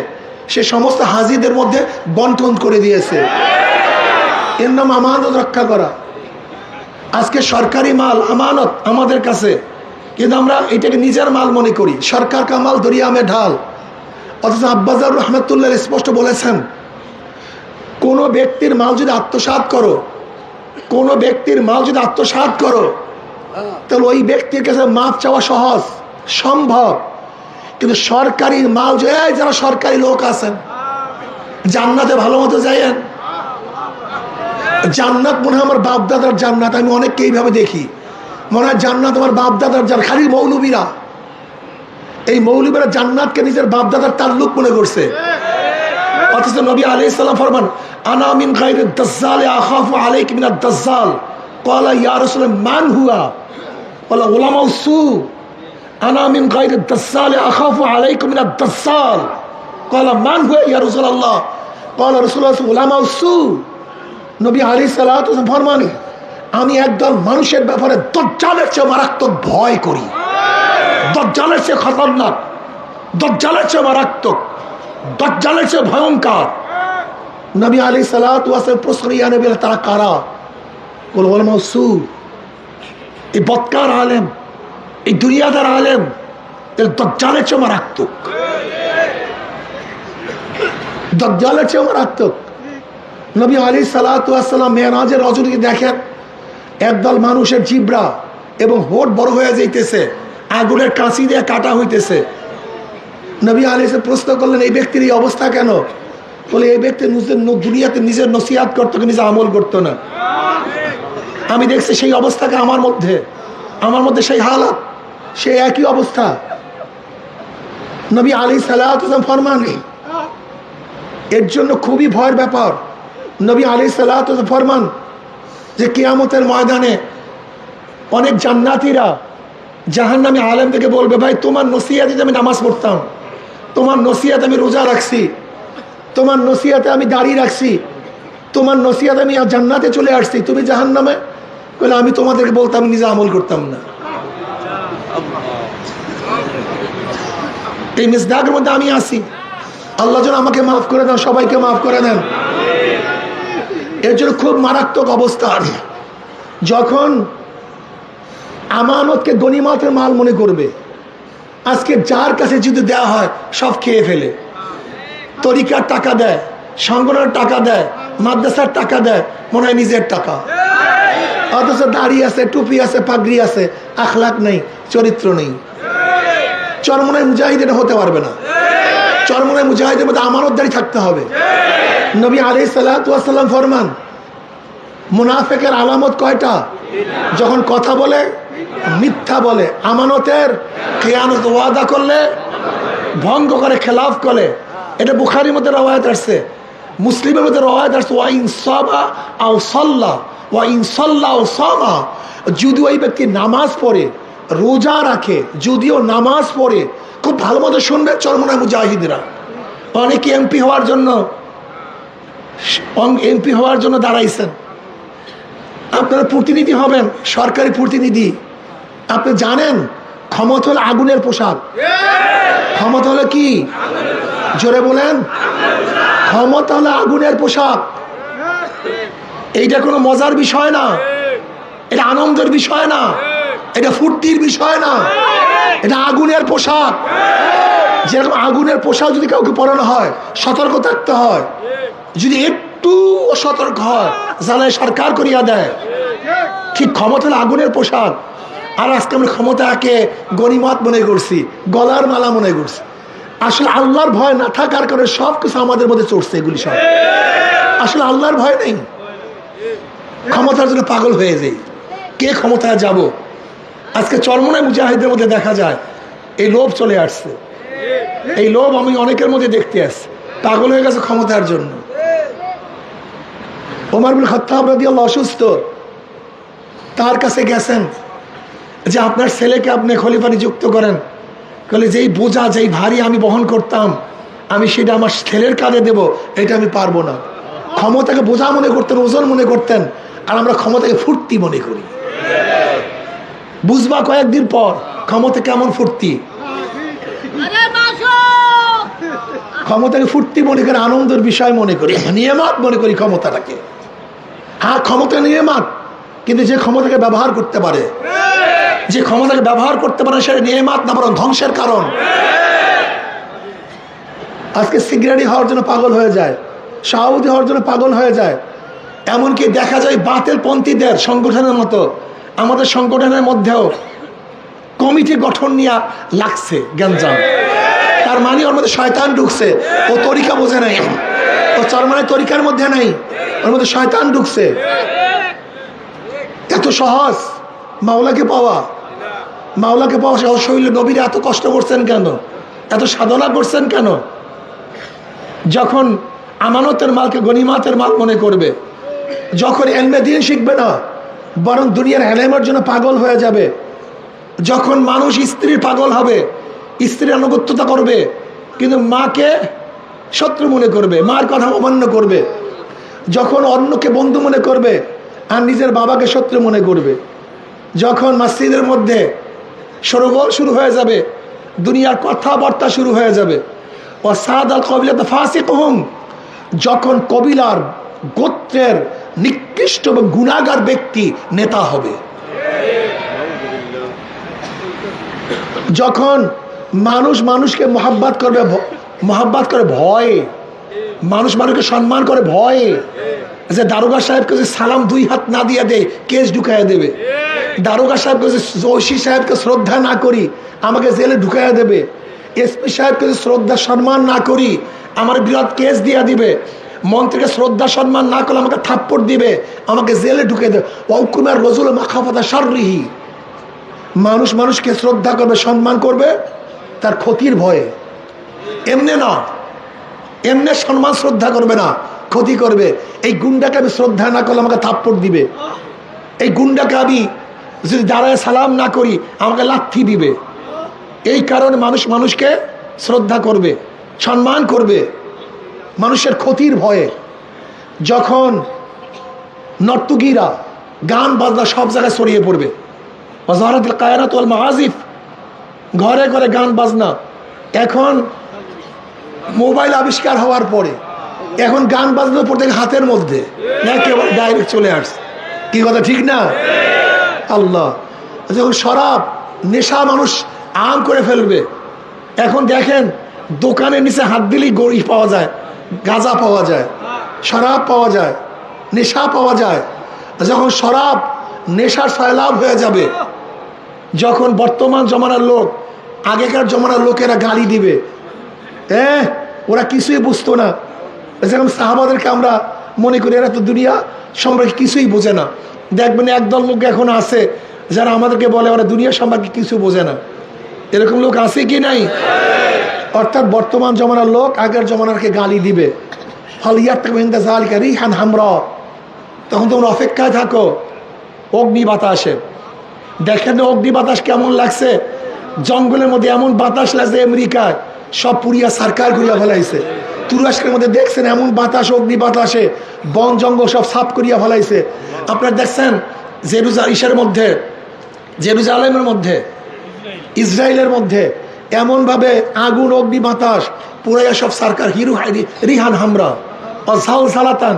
A: সে সমস্ত হাজিদের মধ্যে বন্টন করে দিয়েছে। এর নাম আমানত রক্ষা করা। আজকে সরকারি মাল আমানত আমাদের কাছে, কিন্তু আমরা এটাকে নিজের মাল মনে করি। সরকার কা মাল দরিয়া মে ঢাল। অথচ আব্বাজার রহমতুল্লাহ স্পষ্ট বলেছেন, কোনো ব্যক্তির মাল যদি আত্মসাৎ করো, কোনো ব্যক্তির মাল যদি আত্মসাৎ করো, তাহলে ওই ব্যক্তির কাছে মাফ চাওয়া সহজ, সম্ভব। কিন্তু সরকারি মাল, যে যারা সরকারি লোক আছেন, জান্নাতে ভালো মতো যাইয়েন, জান্নাত মনে হয় আমার বাপদাদার জান্নাত। আমি অনেককে এইভাবে দেখি, মনে হয় জান্নাত আমার বাপদাদার জান্নাত। খালি মৌলবীরা, এই মৌলবীরা জান্নাতকে নিজের বাপদাদার তাল্লুক মনে করছে। অথচ নবী আলাইহিস সালাম ফরমান, আনা মিন গায়রি দাজ্জাল আখাফু আলাইকা মিনাদ দাজ্জাল। ক্বালা ইয়া রাসূলুল্লাহ মান হুয়া? ক্বালা উলামা সু। আনা মিন গায়রি দাজ্জাল আখাফু আলাইকা মিনাদ দাজ্জাল। ক্বালা মান হুয়া ইয়া রাসূলুল্লাহ? ক্বালা রাসূলুল্লাহ উলামা সু। নবী আলাইহিস সালাতু ওয়াস সালাম ফরমান, আমি একদল মানুষের ব্যাপারে দাজ্জালের চেয়ে মারাত্মক ভয় করি। দাজ্জালের চেয়ে খতরনাক, দাজ্জালের চেয়ে মারাত্মক, দাজ্জালের চেয়ে ভয়ঙ্কর। নবী আলাইহিস সালাতু ওয়াস সালাম প্রশ্ন, ইয়া নবী তারা কারা? কোন ওলামা সু, এই বদকার আলেম, এই দুনিয়াদার আলেম এর দাজ্জালের চেয়ে মারাত্মক, দাজ্জালের চেয়ে মারাত্মক। নবী আলাইহিস সালাতু ওয়াস সালাম মেরাজের রজনীতে দেখেন একদল মানুষের জিব্রা এবং হোঁট বড় হয়ে যাইতেছে, আগুনের কাঁচি দিয়ে কাটা হইতেছে। নবী আলাইহিস প্রশ্ন করলেন, এই ব্যক্তির এই অবস্থা কেন? বলে, এই ব্যক্তি দুনিয়াতে নিজের নসিহত করতো, নিজে আমল করতো না। আমি দেখছি সেই অবস্থাকে আমার মধ্যে সেই হালাত, সেই একই অবস্থা। নবী আলাইহিস সালাতু ওয়াস সালাম ফরমান, এর জন্য খুবই ভয়ের ব্যাপার। নবী আলাইহিস সালাতু ওয়াস সালাম ফরমান যে কিয়ামতের ময়দানে অনেক জান্নাতীরা জাহান্নামী আলেম থেকে বলবে, ভাই তোমার নসিহতে আমি নামাজ পড়তাম, তোমার নসিহতে আমি রোজা রাখছি, তোমার নসিহতে আমি দাড়ি রাখছি, তোমার নসিহতে আমি জান্নাতে চলে আসছি, তুমি জাহান্নামে। বলে, আমি তোমাদেরকে বলতাম, নিজে আমল করতাম না। এই মিসদাকের মধ্যে আমি আসি। আল্লাহ যেন আমাকে মাফ করে দেন, সবাইকে মাফ করে দেন। এর জন্য খুব মারাত্মক অবস্থা। যখন আমানতকে গনিমতের মাল মনে করবে, আজকে যার কাছে যদি দেওয়া হয় সব খেয়ে ফেলে। তরিকার টাকা দেয়, সংগঠনের টাকা দেয়, মাদ্রাসার টাকা দেয়, মনে হয় নিজের টাকা। অথচ দাড়ি আছে, টুপি আছে, পাগড়ি আছে, আখলাক নেই, চরিত্র নেই। চরমনায় মুজাহিদ এটা হতে পারবে না। চরমনায় মুজাহিদের মধ্যে আমানতদারি থাকতে হবে। নবী আলাইহিস সালাতু ওয়াস সালাম ফরমান, মুনাফিকের আলামত কয়টা? যখন কথা বলে মিথ্যা বলে, আমানতের খেয়ানত, ওয়াদা করলে ভঙ্গ করে, খেলাফ করে। এটা বুখারীর মধ্যে রওয়ায়াত আসছে, মুসলিমের মধ্যে রওয়ায়াত আসছে, ওয়া ইন সাবা আও সাল্লা ওয়া ইন সাল্লা আও সামা। যদি ওই ব্যক্তি নামাজ পড়ে, রোজা রাখে, যদিও নামাজ পড়ে, খুব ভালো মতো শুনবে চরমনায় মুজাহিদরা। অনেকে এমপি হওয়ার জন্য দাঁড়াইছেন। আপনারা প্রতিনিধি হবেন, সরকারি প্রতিনিধি। আপনি জানেন ক্ষমতা হলো আগুনের পোশাক। ক্ষমতা হলো কি? জোরে বলেন। ক্ষমতা হলো আগুনের পোশাক। এইটা কোনো মজার বিষয় না, এটা আনন্দের বিষয় না, এটা ফুর্তির বিষয় না, এটা আগুনের পোশাক। যেরকম আগুনের পোশাক যদি কাউকে পরানো হয়, সতর্ক থাকতে হয়। যদি একটু অসতর্ক হয়, জ্বালায় সরকার করিয়া দেয়। ঠিক ক্ষমতা হলো আগুনের পোশাক। আর আজকে আমরা ক্ষমতাকে গনিমত মনে করছি, গলার মালা মনে করছি। আসলে আল্লাহর ভয় না থাকার কারণে সব কিছু আমাদের মধ্যে চড়ছে। এগুলি সব আসলে আল্লাহর ভয় নেই। ক্ষমতার জন্য পাগল হয়ে যাই, কে ক্ষমতায় যাব। আজকে চরমনায় মুজাহিদের মধ্যে দেখা যায় এই লোভ চলে আসছে। এই লোভ আমি অনেকের মধ্যে দেখতে আসছি, পাগল হয়ে গেছে ক্ষমতার জন্য। ওমর বিন খাত্তাব রাদিয়াল্লাহু অসুস্থ, তার কাছে গেছেন যে আপনার ছেলেকে আপনি খলিফা নিযুক্ত করেন। বলে, যেই বোঝা, যেই ভারী আমি বহন করতাম, আমি সেটা আমার ছেলের কাঁধে দেব, এটা আমি পারবো না। ক্ষমতাকে বোঝা মনে করতেন, ওজন মনে করতেন, আর আমরা ক্ষমতাকে ফুর্তি মনে করি। বুঝবা কয়েকদিন পর ক্ষমতা কেমন ফুর্তি। ক্ষমতাকে ফুর্তি মনে করে, আনন্দের বিষয় মনে করি, নিয়ামত মনে করি ক্ষমতাটাকে। হ্যাঁ, ক্ষমতা নিয়ামত, কিন্তু যে ক্ষমতাকে ব্যবহার করতে পারে, যে ক্ষমতাকে ব্যবহার করতে পারে, সেটা নিয়ামত না, বরং ধ্বংসের কারণ। আজকে সিগারেট হওয়ার জন্য পাগল হয়ে যায়, সাউদি হওয়ার জন্য পাগল হয়ে যায়। এমনকি দেখা যায় বাতিল পন্থীদের সংগঠনের মতো আমাদের সংগঠনের মধ্যেও কমিটি গঠন নিয়ে লাগছে গ্যাঞ্জাম। তার মানে ওর মধ্যে শয়তান ঢুকছে, ও তরিকা বোঝে নাই, ও চরমনায় তরিকার মধ্যে নাই, ওর মধ্যে শয়তান ঢুকছে। এত সহজ মাওলাকে পাওয়া, মাওলাকে পাওয়া সহজ হইলে নবীরা এত কষ্ট করছেন কেন, এত সাধনা করছেন কেন? যখন আমানতের মালকে গনিমাতের মাল মনে করবে, যখন এলমে দিন শিখবে না, বরং দুনিয়ার এলেমের জন্য পাগল হয়ে যাবে, যখন মানুষ স্ত্রীর পাগল হবে, স্ত্রীর আনুগত্যতা করবে, কিন্তু মাকে শত্রু মনে করবে, মার কথা অমান্য করবে, যখন অন্যকে বন্ধু মনে করবে আর নিজের বাবাকে শত্রু মনে করবে, যখন মসজিদের মধ্যে সরগোল শুরু হয়ে যাবে, দুনিয়ার কথাবার্তা শুরু হয়ে যাবে, ও সাদ আল কবিলাত ফাসিকহুম, যখন কবিলার গোত্রের নিকৃষ্ট এবং গুনাহগার ব্যক্তি নেতা হবে। যখন মানুষ মানুষকে মহাব্বত করে ভয়ে, মানুষ মানুষকে সম্মান করে ভয়ে, যে দারোগা সাহেবকে যে সালাম 2 হাত না দিয়ে দেয় কেস ঢুকাইয়া দেবে, দারোগা সাহেবকে যে ওসি সাহেবকে শ্রদ্ধা না করি আমাকে জেলে ঢুকাইয়া দেবে, এসপি সাহেবকে যে শ্রদ্ধা সম্মান না করি আমার বিরাট কেস দিয়ে দিবে, মন্ত্রীকে শ্রদ্ধা সম্মান না করলে আমাকে থাপ্পড় দিবে, আমাকে জেলে ঢুকে দেবে। ওয়াকুমার রজুল মাখাফাতা শাররিহি, মানুষ মানুষকে শ্রদ্ধা করবে সম্মান করবে তার ক্ষতির ভয়ে, এমনি না, এমনি সম্মান শ্রদ্ধা করবে না, ক্ষতি করবে। এই গুন্ডাকে আমি শ্রদ্ধা না করলে আমাকে থাপ্পড় দিবে, এই গুন্ডাকে আমি যদি দাঁড়ায় সালাম না করি আমাকে লাথি দিবে। এই কারণে মানুষ মানুষকে শ্রদ্ধা করবে, সম্মান করবে মানুষের ক্ষতির ভয়ে। যখন নর্তকীরা গান বাজনা সব জায়গায় ছড়িয়ে পড়বে, ওয়াজারাতুল কায়নাত ওয়াল মাআজিফ, ঘরে ঘরে গান বাজনা। এখন মোবাইল আবিষ্কার হওয়ার পরে এখন গান বাজনা প্রত্যেক হাতের মধ্যে, একেবারে ডাইরেক্ট চলে আসছে। কি কথা ঠিক না? আল্লাহ, যখন শরাব নেশা মানুষ আম করে ফেলবে, এখন দেখেন দোকানের নিচে হাত দিলেই গড়ি পাওয়া যায়, গাঁজা পাওয়া যায়, শরাব পাওয়া যায়, নেশা পাওয়া যায়। যখন শরাব নেশার সয়লাভ হয়ে যাবে, যখন বর্তমান জমানার লোক আগেকার জমানার লোকেরা গালি দিবে, ওরা কিছুই বুঝতো না। যেরকম সাহাবাদেরকে আমরা মনে করি এরা তো দুনিয়া সম্পর্কে কিছুই বোঝে না। দেখবেন একদল লোক এখন আছে যারা আমাদেরকে বলে ওরা দুনিয়া সম্পর্কে কিছু বোঝে না। এরকম লোক আছে কি নাই? অর্থাৎ বর্তমান জমানার লোক আগের জমানারকে গালি দিবে। রিহান হামরা, তখন তোমরা অপেক্ষায় থাকো অগ্নি বাতাসে। দেখেন অগ্নি বাতাস কেমন লাগছে, জঙ্গলের মধ্যে এমন বাতাস লাগছে, আমেরিকায় সব পুরিয়া সরকার করিয়া ফেলাইছে। তুরস্কের মধ্যে দেখছেন এমন বাতাস, অগ্নি বাতাসে বন জঙ্গল সব সাফ করিয়া ফেলাইছে। আপনারা দেখছেন জেরুজালেমের মধ্যে ইসরায়েলের মধ্যে এমনভাবে আগুন অগ্নি বাতাস পুরাইয়া সব সরকার রিহান হামরা অঝাল সালাতান।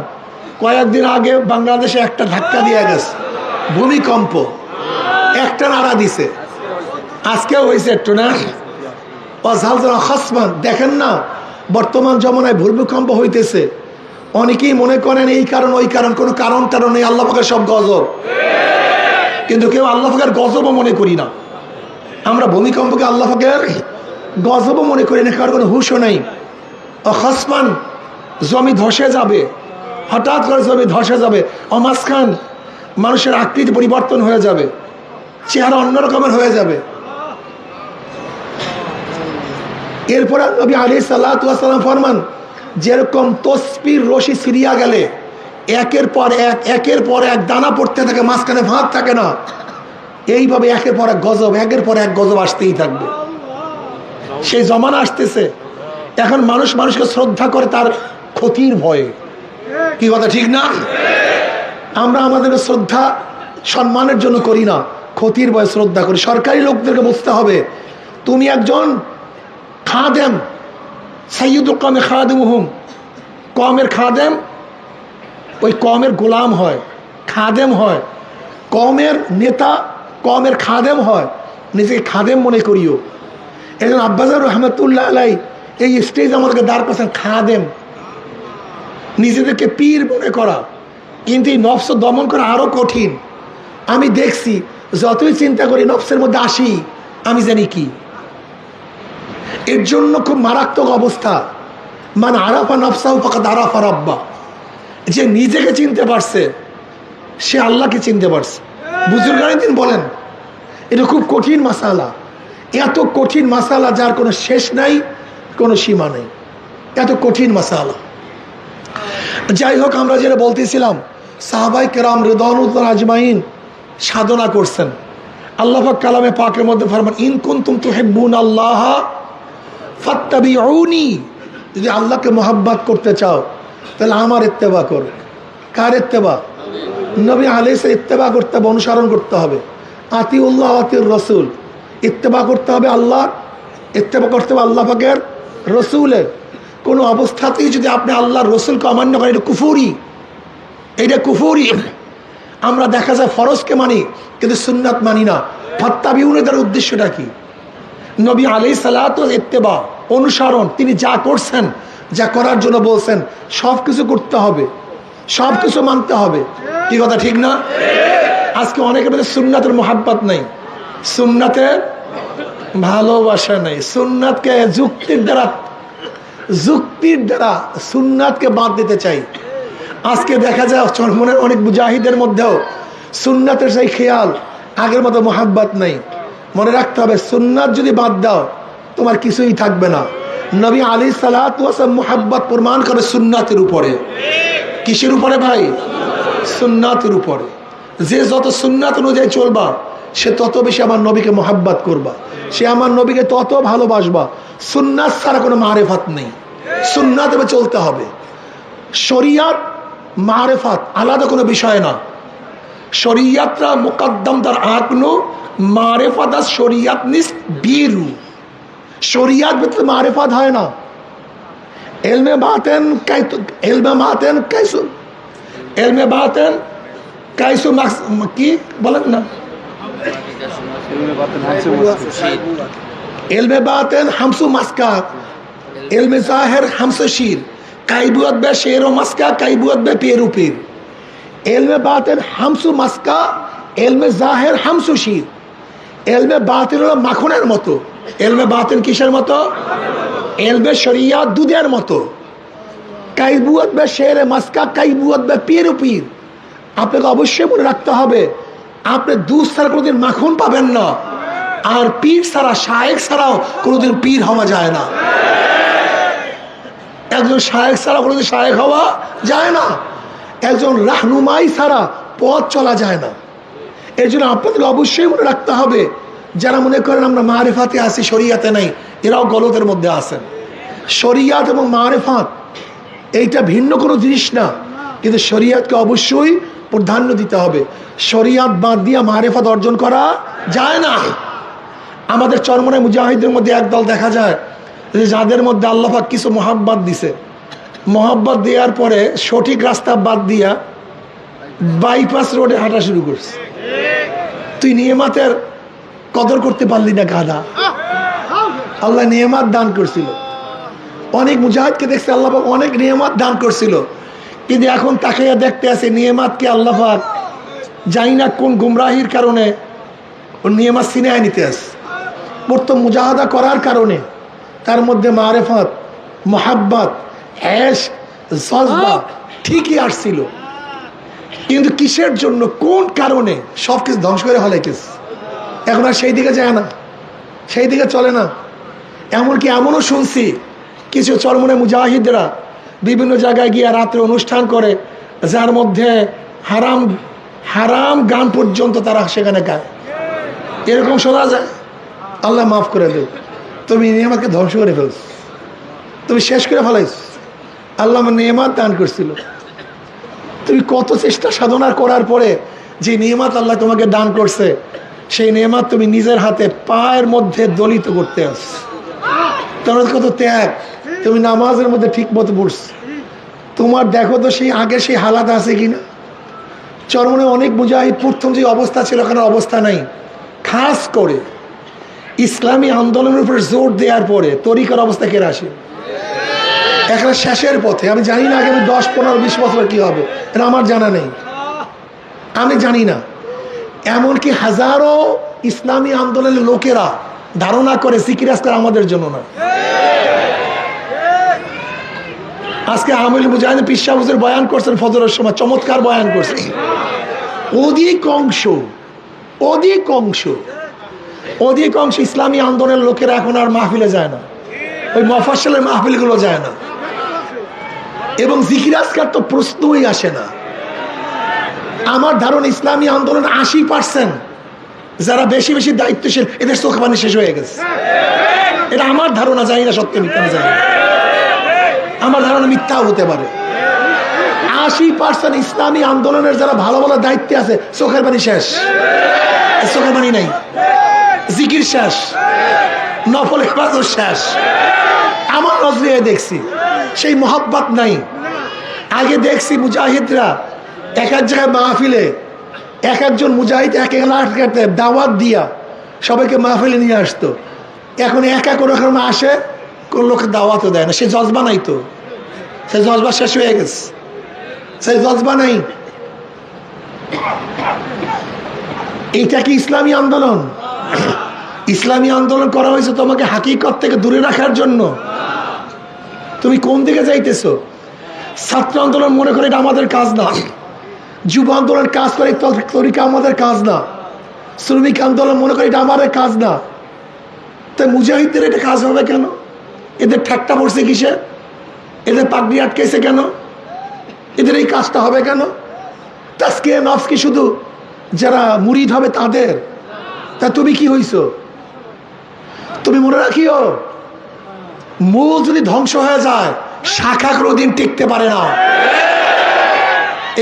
A: কয়েকদিন আগে বাংলাদেশে একটা ধাক্কা দিয়ে গেছে, ভূমিকম্প, একটা নাড়া দিছে। আজকেও হয়েছে একটু না, অঝাল খাসমান। দেখেন না বর্তমান জমানায় ভূমিকম্প হইতেছে, অনেকেই মনে করেন এই কারণ ওই কারণ, কোনো কারণ টারণ নেই, আল্লাহ পাকের সব গজব। কিন্তু কেউ আল্লাহ পাকের গজবও মনে করি না। আমরা ভূমিকম্পকে আল্লাহ পাকের গজবও মনে করি না, কারণ কোনো হুঁশও নেই। অখাসমান, জমি ধসে যাবে, হঠাৎ করে জমি ধসে যাবে। অমাসখান, মানুষের আকৃতি পরিবর্তন হয়ে যাবে, চেহারা অন্যরকমের হয়ে যাবে। এরপরে নবী আলাইহিস সালাতু ওয়াস সালাম ফরমান, যেরকম তসবির রশি ছিঁড়িয়া গেলে একের পর এক দানা পড়তে থাকে, মাঝখানে ফাঁক থাকে না, এইভাবে একের পর এক গজব আসতেই থাকবে। সেই জমানা আসতেছে। এখন মানুষ মানুষকে শ্রদ্ধা করে তার ক্ষতির ভয়ে। কি কথা ঠিক না? আমরা আমাদের শ্রদ্ধা সম্মানের জন্য করি না, ক্ষতির ভয়ে শ্রদ্ধা করি। সরকারি লোকদেরকে বুঝতে হবে, তুমি একজন খাদেম, সাইয়্যিদুল কওমে খাদেমুহুম, কওমের খাদেম ওই কওমের গোলাম হয়, খাদেম হয়। কওমের নেতা কওমের খাদেম হয়, নিজেকে খাদেম মনে করিও। একজন আব্বাজার রহমতুল্লাহ আলাই এই স্টেজ আমাদেরকে দাঁড় করছেন খাদেম, নিজেদেরকে পীর মনে করা। কিন্তু এই নফস দমন করা আরো কঠিন। আমি দেখছি যতই চিন্তা করি নফসের মধ্যে আসি, আমি জানি কি। এর জন্য খুব মারাত্মক অবস্থা। মানে আরাফা নফসাহু ফাকাদ আরাফা রাব্বা, যে নিজেকে চিনতে পারছে সে আল্লাহকে চিনতে পারছে। বুজুর্গানি দিন বলেন এটা খুব কঠিন মাসালা, এত কঠিন মাসালা যার কোনো শেষ নাই, কোনো সীমা নেই, এত কঠিন মাসালা। যাই হোক, আমরা যেটা বলতেছিলাম, সাহাবায়ে কেরাম রিদওয়ানুল্লাহ আজমাইন সাধনা করছেন। আল্লাহ পাক কালামে পাকের মধ্যে ফরমান, ইন কুনতুম তুহিব্বুনাল্লাহ ফাত্তাবিউনি, যদি আল্লাহকে মহব্বত করতে চাও তাহলে আমার ইত্তেবা করো। কার ইত্তেবা? নবী আলাইহিস ইত্তেবা করতে হবে, অনুসরণ করতে হবে। আতিউল্লাহ আতিউর রসুল, ইত্তেবা করতে হবে আল্লাহ, ইত্তেবা করতে হবে আল্লাহ পাকের রসুলের। কোনো অবস্থাতেই যদি আপনি আল্লাহর রসুলকে অমান্য করেন এটা কুফরি, এইটা কুফরি। আমরা দেখা যায় ফরজকে মানি কিন্তু সুন্নাত মানি না। ফাত্তাবিউনের উদ্দেশ্যটা কি? নবী আলাইহিস সালাতু ইত্তেবা, অনুসরণ। তিনি যা করছেন, যা করার জন্য বলছেন, সব কিছু করতে হবে, সব কিছু মানতে হবে। কি কথা ঠিক না? আজকে অনেকের মধ্যে সুন্নাতের মোহাব্বত নেই, সুন্নাতের ভালোবাসা নেই। সুন্নাতকে যুক্তির দ্বারা সুন্নাতকে বাদ দিতে চাই। আজকে দেখা যায় চরমনের অনেক মুজাহিদের মধ্যেও সুন্নাতের সেই খেয়াল, আগের মতো মোহাব্বত নেই। মনে রাখতে হবে, সুন্নাত যদি বাদ দাও তোমার কিছুই থাকবে না। নবী আলাইহিস সালাতু ওয়াস সালাম মোহাব্বত প্রমাণ করে সুন্নাতের উপরে। কিসের উপরে ভাই? সুন্নাতের উপরে। যে যত সুন্নাত অনুযায়ী চলবা সে তত বেশি আমার নবীকে মোহাব্বত করবা, সে আমার নবীকে তত ভালোবাসবা। সুন্নাত ছাড়া কোনো মারেফাত নেই, সুন্নাতে চলতে হবে। শরিয়াত মারেফাত আলাদা কোনো বিষয় না। শরিয়াতরা মুকদ্দম তার আকনু মারেফাত আস শরিয়াত নিস বিরু। শরিয়াত ভিতরে মারেফাত হয় না। এলমে বাতেন কাইসু কি বলেন না? এলমে বাতেন হামসু মাসকা, এলমে জাহের হামসু শির, কাইবুয়াত বে শের ও মাসকা, কাইবুয়াত বে পের ও পীর। এলমে বাতেন হামসু মাসকা, এলমে জাহের হামসু শির। এলমে বাতিন হলো মাখনের মতো। এলমে বাতিন কিসের মতো? এলমে শরিয়াত দুধের মতো। কাইবুয়াত বে শের মাসকা, কাইবুয়াত বে পীর ও পীর। আপনাকে অবশ্যই মনে রাখতে হবে, আপনি দুধ ছাড়া কোনোদিন মাখন পাবেন না, আর পীর ছাড়া, শায়েখ ছাড়াও কোনোদিন পীর হওয়া যায় না। একজন শায়েখ ছাড়া কোনোদিন শায়েখ হওয়া যায় না। একজন রাহনুমাই ছাড়া পথ চলা যায় না। এর জন্য আপনাদের অবশ্যই মনে রাখতে হবে, যারা মনে করেন আমরা মারেফাতে আছি, শরিয়াতে নাই, এরাও গলতের মধ্যে আছেন। শরিয়াত এবং মারেফাত এইটা ভিন্ন কোনো জিনিস না, কিন্তু শরিয়াতকে অবশ্যই প্রাধান্য দিতে হবে। শরিয়াত বাদ দিয়ে মারেফাত অর্জন করা যায় না। আমাদের চরমনে মুজাহিদের মধ্যে একদল দেখা যায় যে যাদের মধ্যে আল্লাহ পাক কিছু মহাব্বত দিছে, মহাব্বত দেওয়ার পরে সঠিক রাস্তা বাদ দিয়া বাইপাস রোডে হাঁটা শুরু করছে। তুই নিয়ামতের কদর করতে পারলি না গাধা। আল্লাহ নিয়ামত দান করছিল, অনেক মুজাহিদকে দেখছে আল্লাহ পাক অনেক নিয়ামত দান করছিল, কিন্তু এখন তাকে দেখতে আছে নিয়ামতকে আল্লাহ পাক জানি না কোন গুমরাহির কারণে ওর নিয়ামত সিনেহায় নিতে আসে। প্রথম মুজাহাদা করার কারণে তার মধ্যে মারেফাত, মোহাব্বত, ইশক, জজবা ঠিকই আসছিল, কিন্তু কিসের জন্য, কোন কারণে সব কিছু ধ্বংস করে হলাইতেছে। এখন আর সেই দিকে যায় না, সেই দিকে চলে না। এমনকি এমনও শুনছি কিছু চরমনে মুজাহিদরা বিভিন্ন জায়গায় গিয়ে রাত্রে অনুষ্ঠান করে, যার মধ্যে হারাম হারাম গান পর্যন্ত তারা সেখানে গায়। এরকম শোনা যায়। আল্লাহ মাফ করে দেব, তুমি নিয়ামতকে ধ্বংস করে ফেলছ, তুমি শেষ করে ফেলাইছ। আল্লাহ আমার নিয়ামত দান করছিল, তুমি কত চেষ্টা সাধনা করার পরে যে নিয়ামত আল্লাহ তোমাকে দান করছে, সেই নিয়ামত তুমি নিজের হাতে পায়ের মধ্যে দলিত করতে আস। তোমার কত ত্যাগ, তুমি নামাজের মধ্যে ঠিক মতো পড়ছ। তোমার দেখো তো সেই আগে সেই হালাত আছে কিনা। চরমনে অনেক মুজাহিদ প্রথম যে অবস্থা ছিল ওখানে অবস্থা নাই। খাস করে ইসলামী আন্দোলনের উপর জোর দেওয়ার পরে তরিকার অবস্থা কেড়ে আসে। এখানে শেষের পথে, আমি জানি না আগামী 10, 15, 20 বছর কি হবে, এটা আমার জানা নেই, আমি জানি না। এমনকি হাজারো ইসলামী আন্দোলনের লোকেরা ধারণা করে জিকির আজকার আমাদের জন্য না। আজকে আমিল মুজাহিদ পীর সাহেব হুজুর বয়ান করছেন ফজরের সময়, চমৎকার বয়ান করছেন। অধিকাংশ ইসলামী আন্দোলনের লোকেরা এখন আর মাহফিলে যায় না, ওই মফাসলের মাহফিলগুলো যায় না, এবং জিকির আজকার তো প্রশ্নই আসে না। আমার ধারণা ইসলামী আন্দোলন 80% যারা বেশি বেশি দায়িত্বশীল, এদের চোখ পানি শেষ হয়ে গেছে। এটা আমার ধারণা, জানি না সত্য মিথ্যা, জানি না, আমার ধারণা মিথ্যাও হতে পারে। 80% ইসলামী আন্দোলনের যারা ভালো ভালো দায়িত্বে আছে, চোখের পানি শেষ, চোখের পানি নাই, জিকির শেষ, নফল ইবাদত শেষ। আমার নজরে দেখছি সেই মোহাব্বত নাই। আগে দেখছি মুজাহিদরা এক এক জায়গায় মাহফিলে এক একজন মুজাহিদ এক এক দাওয়াত দিয়া সবাইকে মাহফিলে নিয়ে আসতো। এখন একা কোনো রকম আসে, কোন লোক দাওয়াতও দেয় না। সে জজবা নাই, তো সে জজবা শেষ হয়ে গেছে, সেই জজবা নাই। এইটা কি ইসলামী আন্দোলন? ইসলামী আন্দোলন করা হয়েছে তোমাকে হাকিকত থেকে দূরে রাখার জন্য। তুমি কোন দিকে যাইতেছো? ছাত্র আন্দোলন মনে করে এটা আমাদের কাজ না, যুব আন্দোলন কাজ করে তরিকা আমাদের কাজ না, শ্রমিক আন্দোলন মনে করে এটা আমাদের কাজ না। তাই মুজাহিদদের এটা কাজ হবে কেন? এদের ঠাট্টা পড়ছে কিসে? এদের পাগড়ি আটকেছে কেন? এদের এই কাজটা হবে কেন? তাজকিয়া নফস কি শুধু যারা মুরিদ হবে তাদের? তা তুমি কি হইছো? তুমি মনে রাখিও, মূল যদি ধ্বংস হয়ে যায় শাখা কোনোদিন টিকতে পারে না।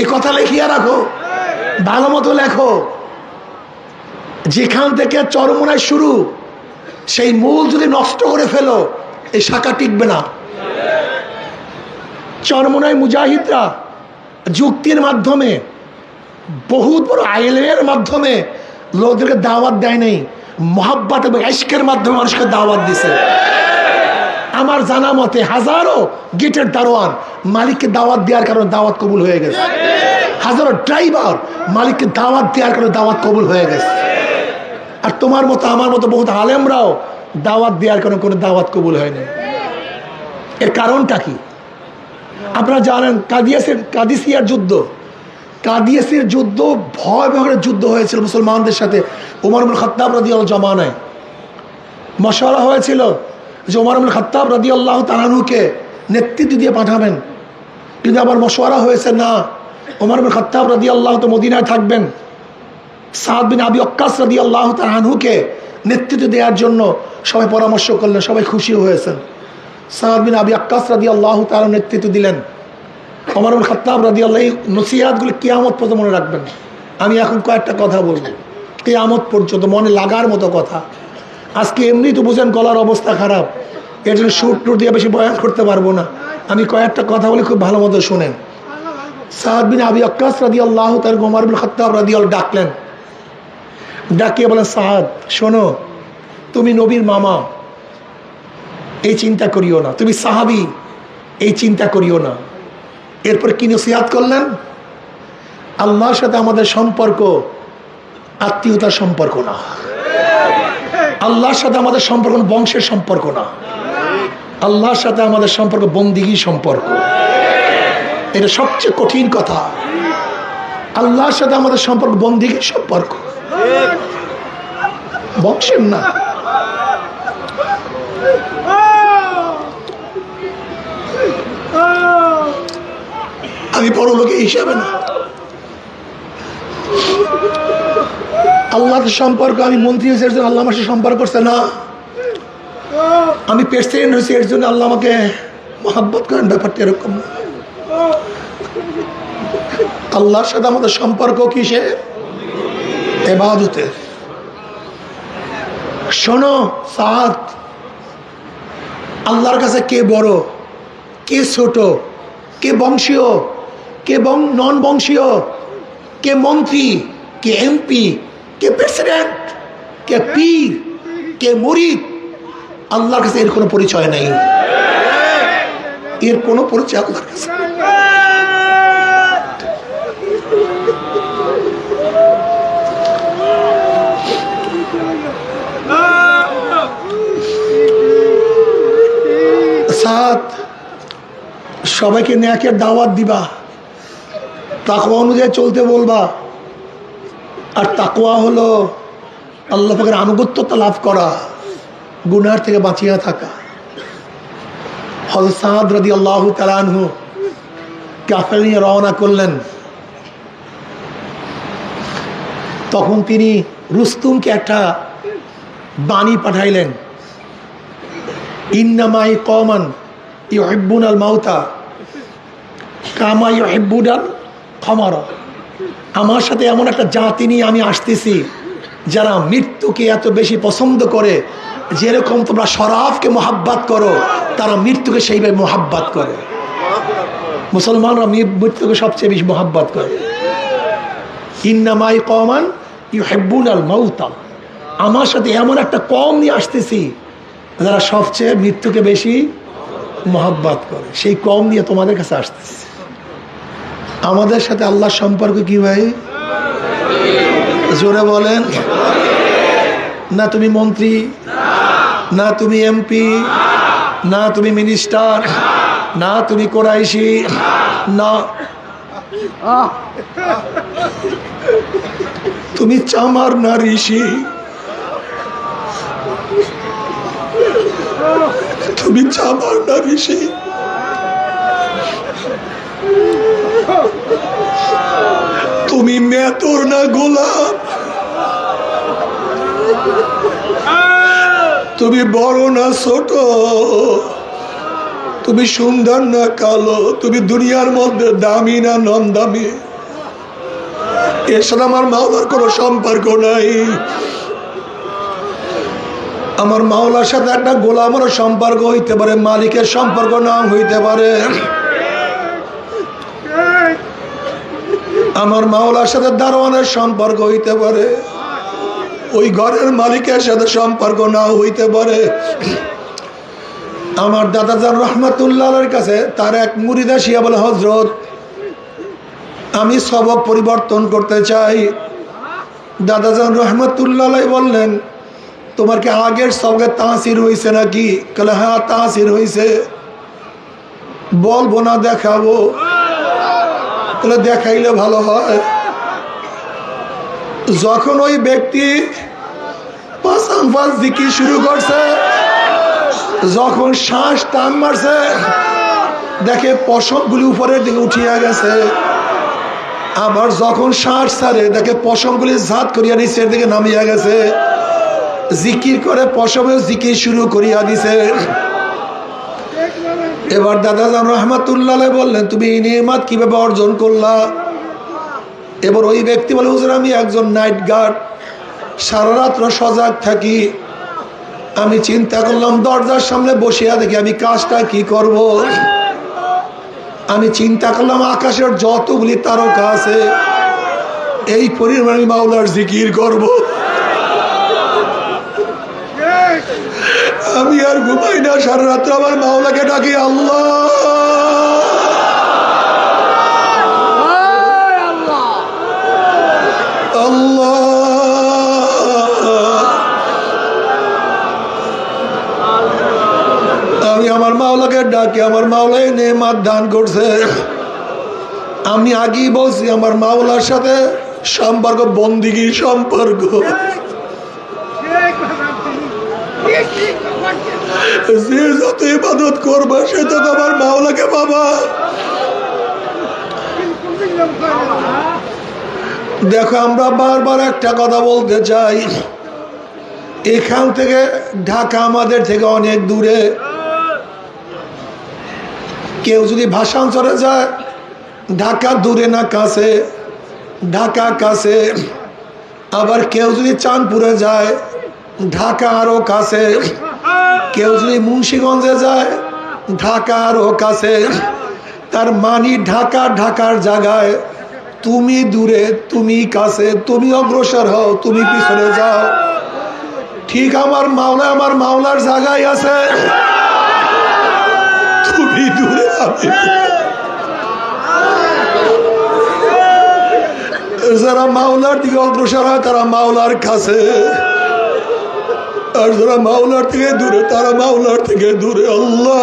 A: এই কথা লিখিয়া রাখো, ভালো মতো লেখো। যেখান থেকে চরমোনায় শুরু, সেই মূল যদি নষ্ট করে ফেলো, এই শাখা টিকবে না। চরমোনায় মুজাহিদরা যুক্তির মাধ্যমে, বহুত বড় আইলের মাধ্যমে লোকদেরকে দাওয়াত দেয় নাই, মোহাব্বত এবং ইশকের মাধ্যমে মানুষকে দাওয়াত দিছে। আমার জানা মতে হাজারো গেটের দারোয়ান মালিককে দাওয়াত দেওয়ার কারণে দাওয়াত কবুল হয়ে গেছে। হাজারো ড্রাইভার মালিককে দাওয়াত দেওয়ার কারণে দাওয়াত কবুল হয়ে গেছে। আর তোমার মতো আমার মতো বহুত আলেমরাও দাওয়াত দেওয়ার কারণে কোনো দাওয়াত কবুল হয়নি। এর কারণটা কি? আপনারা জানেন কাদিসিয়ার যুদ্ধ, কাদিসির যুদ্ধ ভয়াবহ যুদ্ধ হয়েছিল মুসলমানদের সাথে। ওমর ইবনে খাত্তাব রাদিয়াল্লাহু জামানায় মশওয়ারা হয়েছিল যে ওমর ইবনে খাত্তাব রাদিয়াল্লাহু তাআলা আনহুকে নেতৃত্ব দিয়ে পাঠাবেন, কিন্তু আবার মশওয়ারা হয়েছে না, ওমর ইবনে খাত্তাব রাদিয়াল্লাহু তো মদিনায় থাকবেন। সাদ বিন আবি ওয়াক্কাস রাদিয়াল্লাহু তাআলা আনহুকে নেতৃত্ব দেওয়ার জন্য সবাই পরামর্শ করলেন, সবাই খুশি হয়েছেন। সাদ বিন আবি ওয়াক্কাস রাদিয়াল্লাহু তাআলা নেতৃত্ব দিলেন। ওমর ইবনে খাত্তাব রাদিয়াল্লাহু, নসিহতগুলো কিয়ামত পর্যন্ত মনে রাখবেন। আমি এখন কয়েকটা কথা বলবো, কিয়ামত পর্যন্ত মনে লাগার মতো কথা। আজকে এমনি তো বুঝেন গলার অবস্থা খারাপ, এর জন্য সুর টুর দিয়ে বেশি বয়ান করতে পারবো না। আমি কয়েকটা কথা বলে খুব ভালো মতো শোনেন। সাদ বিন আবি ওয়াক্কাস রাদিয়াল্লাহু তাআলা ওমর ইবনে খাত্তাব রাদিয়াল্লাহু ডাকলেন, ডাকিয়ে বলেন, সাদ শোনো, তুমি নবীর মামা, এই চিন্তা করিও না। তুমি সাহাবী, এই চিন্তা করিও না। এরপর কি নসিহত করলেন? আল্লাহর সাথে আমাদের সম্পর্ক আত্মীয়তার সম্পর্ক না, আল্লাহর সাথে আমাদের সম্পর্ক বংশের সম্পর্ক না, আল্লাহর সাথে আমাদের সম্পর্ক বন্দিগির সম্পর্ক। এটা সবচেয়ে কঠিন কথা। আল্লাহর সাথে আমাদের সম্পর্ক বন্দিগির সম্পর্ক, বংশের না। আমি বড় লোকের হিসাবে না, আল্লাহর সম্পর্ক। আমি মন্ত্রী হয়েছে এর জন্য আল্লাহ আমার সাথে সম্পর্ক করছে না, আমি প্রেসিডেন্ট হয়েছি এর জন্য আল্লাহ আমাকে মহব্বত করেন, ব্যাপারটা এরকম না। আল্লাহর সাথে আমাদের সম্পর্ক কিসে? ইবাদতে। শোনো সাদ, আল্লাহর কাছে কে বড়, কে ছোট, কে বংশীয়, কে নন বংশীয়, কে মন্ত্রী, কে এমপি, কে প্রেসিডেন্ট, কে পীর, কে মুরিদ, আল্লাহর কাছে এর কোনো পরিচয় নেই। এর কোনো পরিচয় আল্লাহর কাছে। সাত, সবাইকে নেকের দাওয়াত দিবা, তাকওয়া অনুযায়ী চলতে বলবা। আর তাকওয়া হলো আল্লাহ পাকের আনুগত্যতা লাভ করা, গুনার থেকে বাঁচিয়া থাকা। হযরত সাদ রাদিয়াল্লাহু তাআলা আনহু কাফের নিয়ে রওনা করলেন। তখন তিনি রুস্তুমকে একটা বাণী পাঠাইলেন, ইন্নামাই কওমান ইউহিব্বুনাল মাউতা কামা ইউহিব্বুনাল খামারা। আমার সাথে এমন একটা জাতি নিয়ে আমি আসতেছি যারা মৃত্যুকে এত বেশি পছন্দ করে, যেরকম তোমরা শরাবকে মোহাব্বত করো, তারা মৃত্যুকে সেইভাবে মোহাব্বত করে। মুসলমানরা মৃত্যুকে সবচেয়ে বেশি মোহাব্বত করে। ইন্নামাই কওমান ইউহিব্বুনাল মাউতা, আমার সাথে এমন একটা কওম নিয়ে আসতেছি যারা সবচেয়ে মৃত্যুকে বেশি মহব্বত করে, সেই কওম নিয়ে তোমাদের কাছে আসতেছি। আমাদের সাথে আল্লাহর সম্পর্ক কি ভাই? জোরে বলেন। না তুমি মন্ত্রী, না তুমি এমপি, না তুমি মিনিস্টার, না তুমি কোরাইশি, না তুমি চামার না ঋষি, তুমি চামার না ঋষি, তুমি মেতর না গোলাপ, তুমি বড় না ছোট, তুমি সুন্দর না কালো, তুমি দুনিয়ার মধ্যে দামি না নন দামি, এর সাথে আমার মাওলার কোনো সম্পর্ক নাই। আমার মাওলার সাথে একটা গোলামের সম্পর্ক হইতে পারে, মালিকের সম্পর্ক না হইতে পারে। আমার মাওলার সাথে দারোয়ানের সম্পর্ক হইতে পারে, ওই ঘরের মালিকের সাথে সম্পর্ক না হইতে পারে। আমার দাদাজান রহমাতুল্লাহর কাছে তার এক মুরিদ আসিয়া বলে, হযরত আমি সবক পরিবর্তন করতে চাই। দাদাজান রহমাতুল্লাহ বললেন, তোমার কি আগের সবকে তাসির হয়েছে নাকি? বলে হ্যাঁ তাসির হয়েছে। বলবো না দেখাবো? বলে দেখাইলে ভালো হয়। যখন ওই ব্যক্তি পাঁচ জিকির শুরু করছে, যখন শ্বাস টান মারছে, দেখে পশমগুলি উপরের দিকে উঠিয়া গেছে। আবার যখন শ্বাস ছাড়ে, দেখে পশমগুলি ঝাঁত করিয়া নিচের দিকে নামিয়া গেছে। জিকির করে পশমেও জিকির শুরু করিয়া দিছে। এবার দাদাজান রহমাতুল্লাহ বললেন, তুমি এই নিয়ামত কিভাবে অর্জন করলা? এবার ওই ব্যক্তি বলে, হুজুর আমি একজন নাইট গার্ড, সারা রাত্র সজাগ থাকি। আমি চিন্তা করলাম দরজার সামনে বসিয়া দেখি আমি কাজটা কি করব। আমি চিন্তা করলাম আকাশের যতগুলি তারকা আছে এই পরিমাণ আমি মাওলার জিকির করব। আমি আর ঘুমাই না, সারা রাত্র আমার মাওলাকে ডাকি, আল্লাহ আল্লাহ। আমি আমার মাওলাকে ডাকি, আমার মাওলাই নেয়ামত দান করছে। আমি আগেই বলছি আমার মাওলার সাথে সম্পর্ক বন্দিগির সম্পর্ক। যে যত ইবাদত করবে সে তো আমার মাওলাকে পাবা। দেখো আমরা বারবার একটা কথা বলতে চাই, এখান থেকে ঢাকা আমাদের থেকে অনেক দূরে। কেউ যদি ভাষান্তরে যায়, ঢাকা দূরে না কাছে? ঢাকা কাছে। আবার কেউ যদি চাঁদপুরে যায়, ঢাকা আরো কাছে। কেউ যদি মুন্সিগঞ্জে যায়, ঢাকা আরো কাছে। তার মানে ঢাকা ঢাকার জায়গায়, তুমি দূরে তুমি কাছে, তুমি অগ্রসর হও তুমি পিছনে যাও। ঠিক আমার মাওলা আমার মাওলার জায়গায় আছে, তুমি দূরে আমি। যারা মাওলার দিকে অগ্রসর হয় তারা মাওলার কাছে, আর যারা মাওলার থেকে দূরে তারা মাওলার থেকে দূরে। আল্লাহ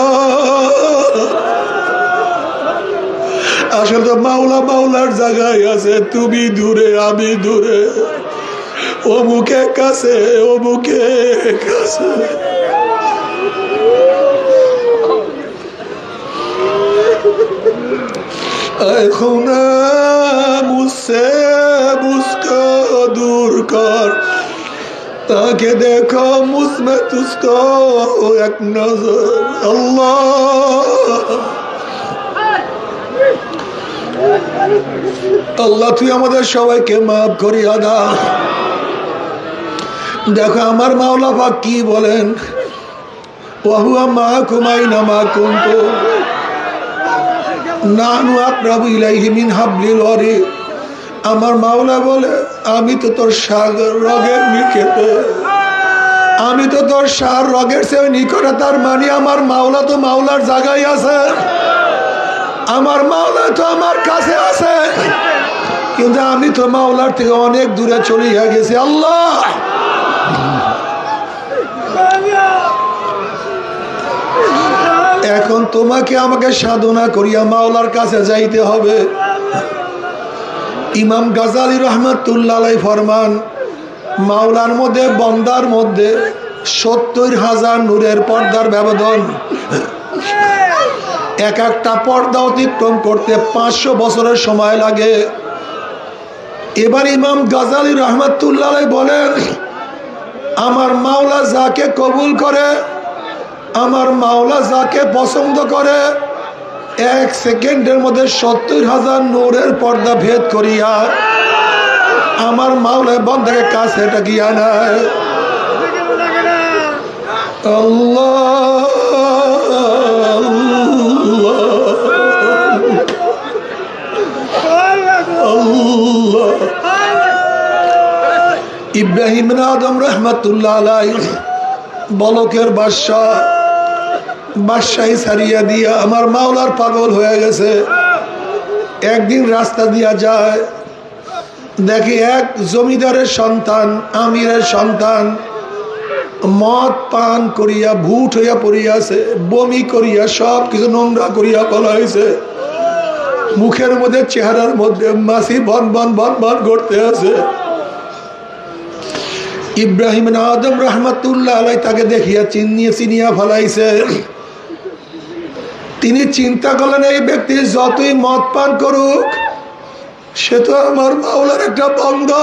A: আসলে তো মাওলা মাওলার জায়গায় আছে, তুমি দূরে আমি দূরে, অমুকে কাছে অমুকে কাছে। खुना मुझसे मुझको दूर कर, ताकि देखो मुझमें तुझको एक नजर। আল্লাহ তুই আমাদের সবাইকে মাফ করিয়া দাও। দেখো আমার মাওলা পাক কি বলেন, ওয়াহুয়া মাআকুম আইনা মা কুনতুম নাহনু আকরাবু ইলাইহি মিন হাবলিল ওয়ারিদ আমার মাওলা বলে আমি তো তোর সাগর রগের নিকটে, আমি তো তোর সার রগের সে নিকটে। তার মানে আমার মাওলা তো মাওলার জায়গায় আছে, আমার মাওলা তো আমার কাছে আছে, কিন্তু আমি তো মাওলার থেকে অনেক দূরে চলে গেছি। আল্লাহ এখন তোমাকে আমাকে সাধনা করিয়া মাওলার কাছে যাইতে হবে। ইমাম গাজালি রহমতুল্লাহ আলাইহি ফরমান, মাওলার মধ্যে বন্দার মধ্যে ৭০,০০০ নূরের পর্দার ব্যবধান। এক একটা পর্দা অতিক্রম করতে ৫০০ বছরের সময় লাগে। এবার ইমাম গাজালি রহমতুল্লাহ আলাইহি বলেন, আমার মাওলা যাকে কবুল করে, আমার মাওলা যাকে পছন্দ করে, ১ সেকেন্ডের মধ্যে ৭০,০০০ নূরের পর্দা ভেদ করিয়া আমার মাওলা বন্দাকে কাছে ডাকিয়া নেয়। আল্লাহ আল্লাহ। ইব্রাহিম আদম রহমতুল্লাহ আলাইহি বলকের বাদশাহী ছাড়িয়া দিয়া আমার মাওলার পাগল হয়ে গেছে। একদিন রাস্তা দিয়া যায়, দেখি এক জমিদারের সন্তান, আমিরের সন্তান মদ পান করিয়া ভূত হইয়া পড়িয়াছে, বমি করিয়া সব কিছু নোংরা করিয়া বলা হয়েছে, মুখের মধ্যে চেহারার মধ্যে মাছি বন বন বন বন করতে আছে। ইব্রাহিম আদম রহমতুল্লাহ আলাইহি তাকে দেখিয়া চিনিয়া ফেলাইছে। তিনি চিন্তা করলেন, এই ব্যক্তি যতই মদ পান করুক, সে তো আমার মাওলার একটা বান্দা,